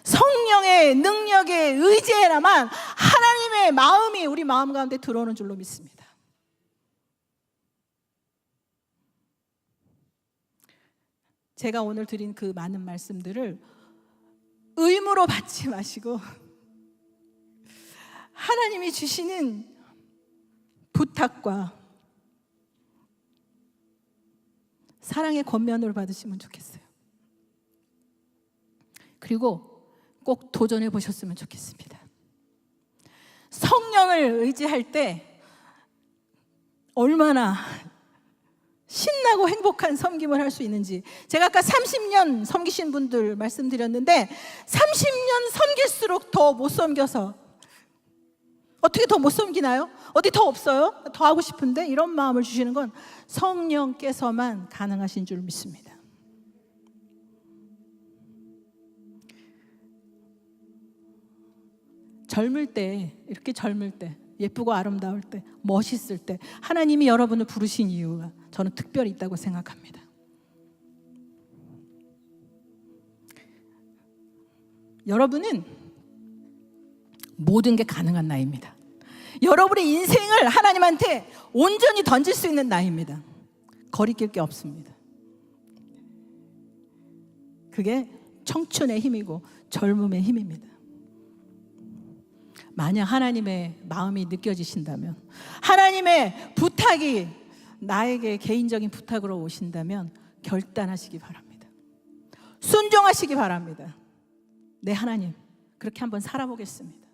성령의 능력에 의지해야만 하나님의 마음이 우리 마음 가운데 들어오는 줄로 믿습니다. 제가 오늘 드린 그 많은 말씀들을 의무로 받지 마시고 하나님이 주시는 부탁과 사랑의 권면을 받으시면 좋겠어요. 그리고 꼭 도전해 보셨으면 좋겠습니다. 성령을 의지할 때 얼마나 신나고 행복한 섬김을 할 수 있는지, 제가 아까 30년 섬기신 분들 말씀드렸는데 30년 섬길수록 더 못 섬겨서, 어떻게 더 못 섬기나요? 어디 더 없어요? 더 하고 싶은데, 이런 마음을 주시는 건 성령께서만 가능하신 줄 믿습니다. 젊을 때, 이렇게 젊을 때, 예쁘고 아름다울 때, 멋있을 때 하나님이 여러분을 부르신 이유가 저는 특별히 있다고 생각합니다. 여러분은 모든 게 가능한 나이입니다. 여러분의 인생을 하나님한테 온전히 던질 수 있는 나이입니다. 거리낄 게 없습니다. 그게 청춘의 힘이고 젊음의 힘입니다. 만약 하나님의 마음이 느껴지신다면, 하나님의 부탁이 나에게 개인적인 부탁으로 오신다면 결단하시기 바랍니다. 순종하시기 바랍니다. 네, 하나님, 그렇게 한번 살아보겠습니다.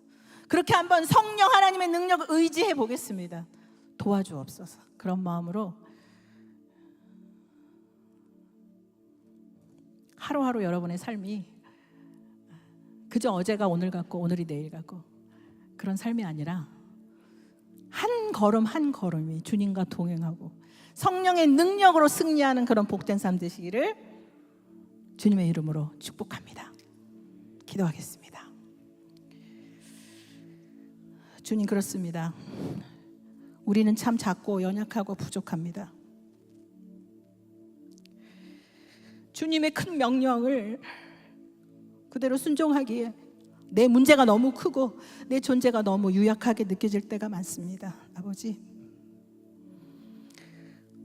그렇게 한번 성령 하나님의 능력을 의지해 보겠습니다. 도와주옵소서. 그런 마음으로 하루하루 여러분의 삶이 그저 어제가 오늘 같고 오늘이 내일 같고 그런 삶이 아니라 한 걸음 한 걸음이 주님과 동행하고 성령의 능력으로 승리하는 그런 복된 삶 되시기를 주님의 이름으로 축복합니다. 기도하겠습니다. 주님, 그렇습니다. 우리는 참 작고 연약하고 부족합니다. 주님의 큰 명령을 그대로 순종하기에 내 문제가 너무 크고 내 존재가 너무 유약하게 느껴질 때가 많습니다. 아버지,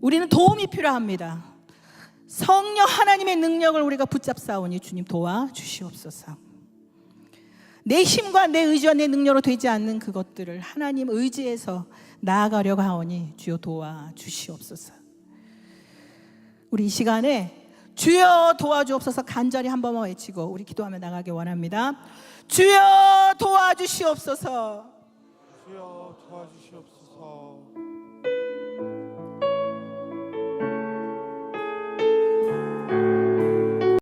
우리는 도움이 필요합니다. 성령 하나님의 능력을 우리가 붙잡사오니 주님 도와주시옵소서. 내 힘과 내 의지와 내 능력으로 되지 않는 그것들을 하나님 의지해서 나아가려고 하오니 주여 도와주시옵소서. 우리 이 시간에 주여 도와주옵소서 간절히 한 번만 외치고 우리 기도하며 나가기 원합니다. 주여 도와주시옵소서. 주여 도와주시옵소서.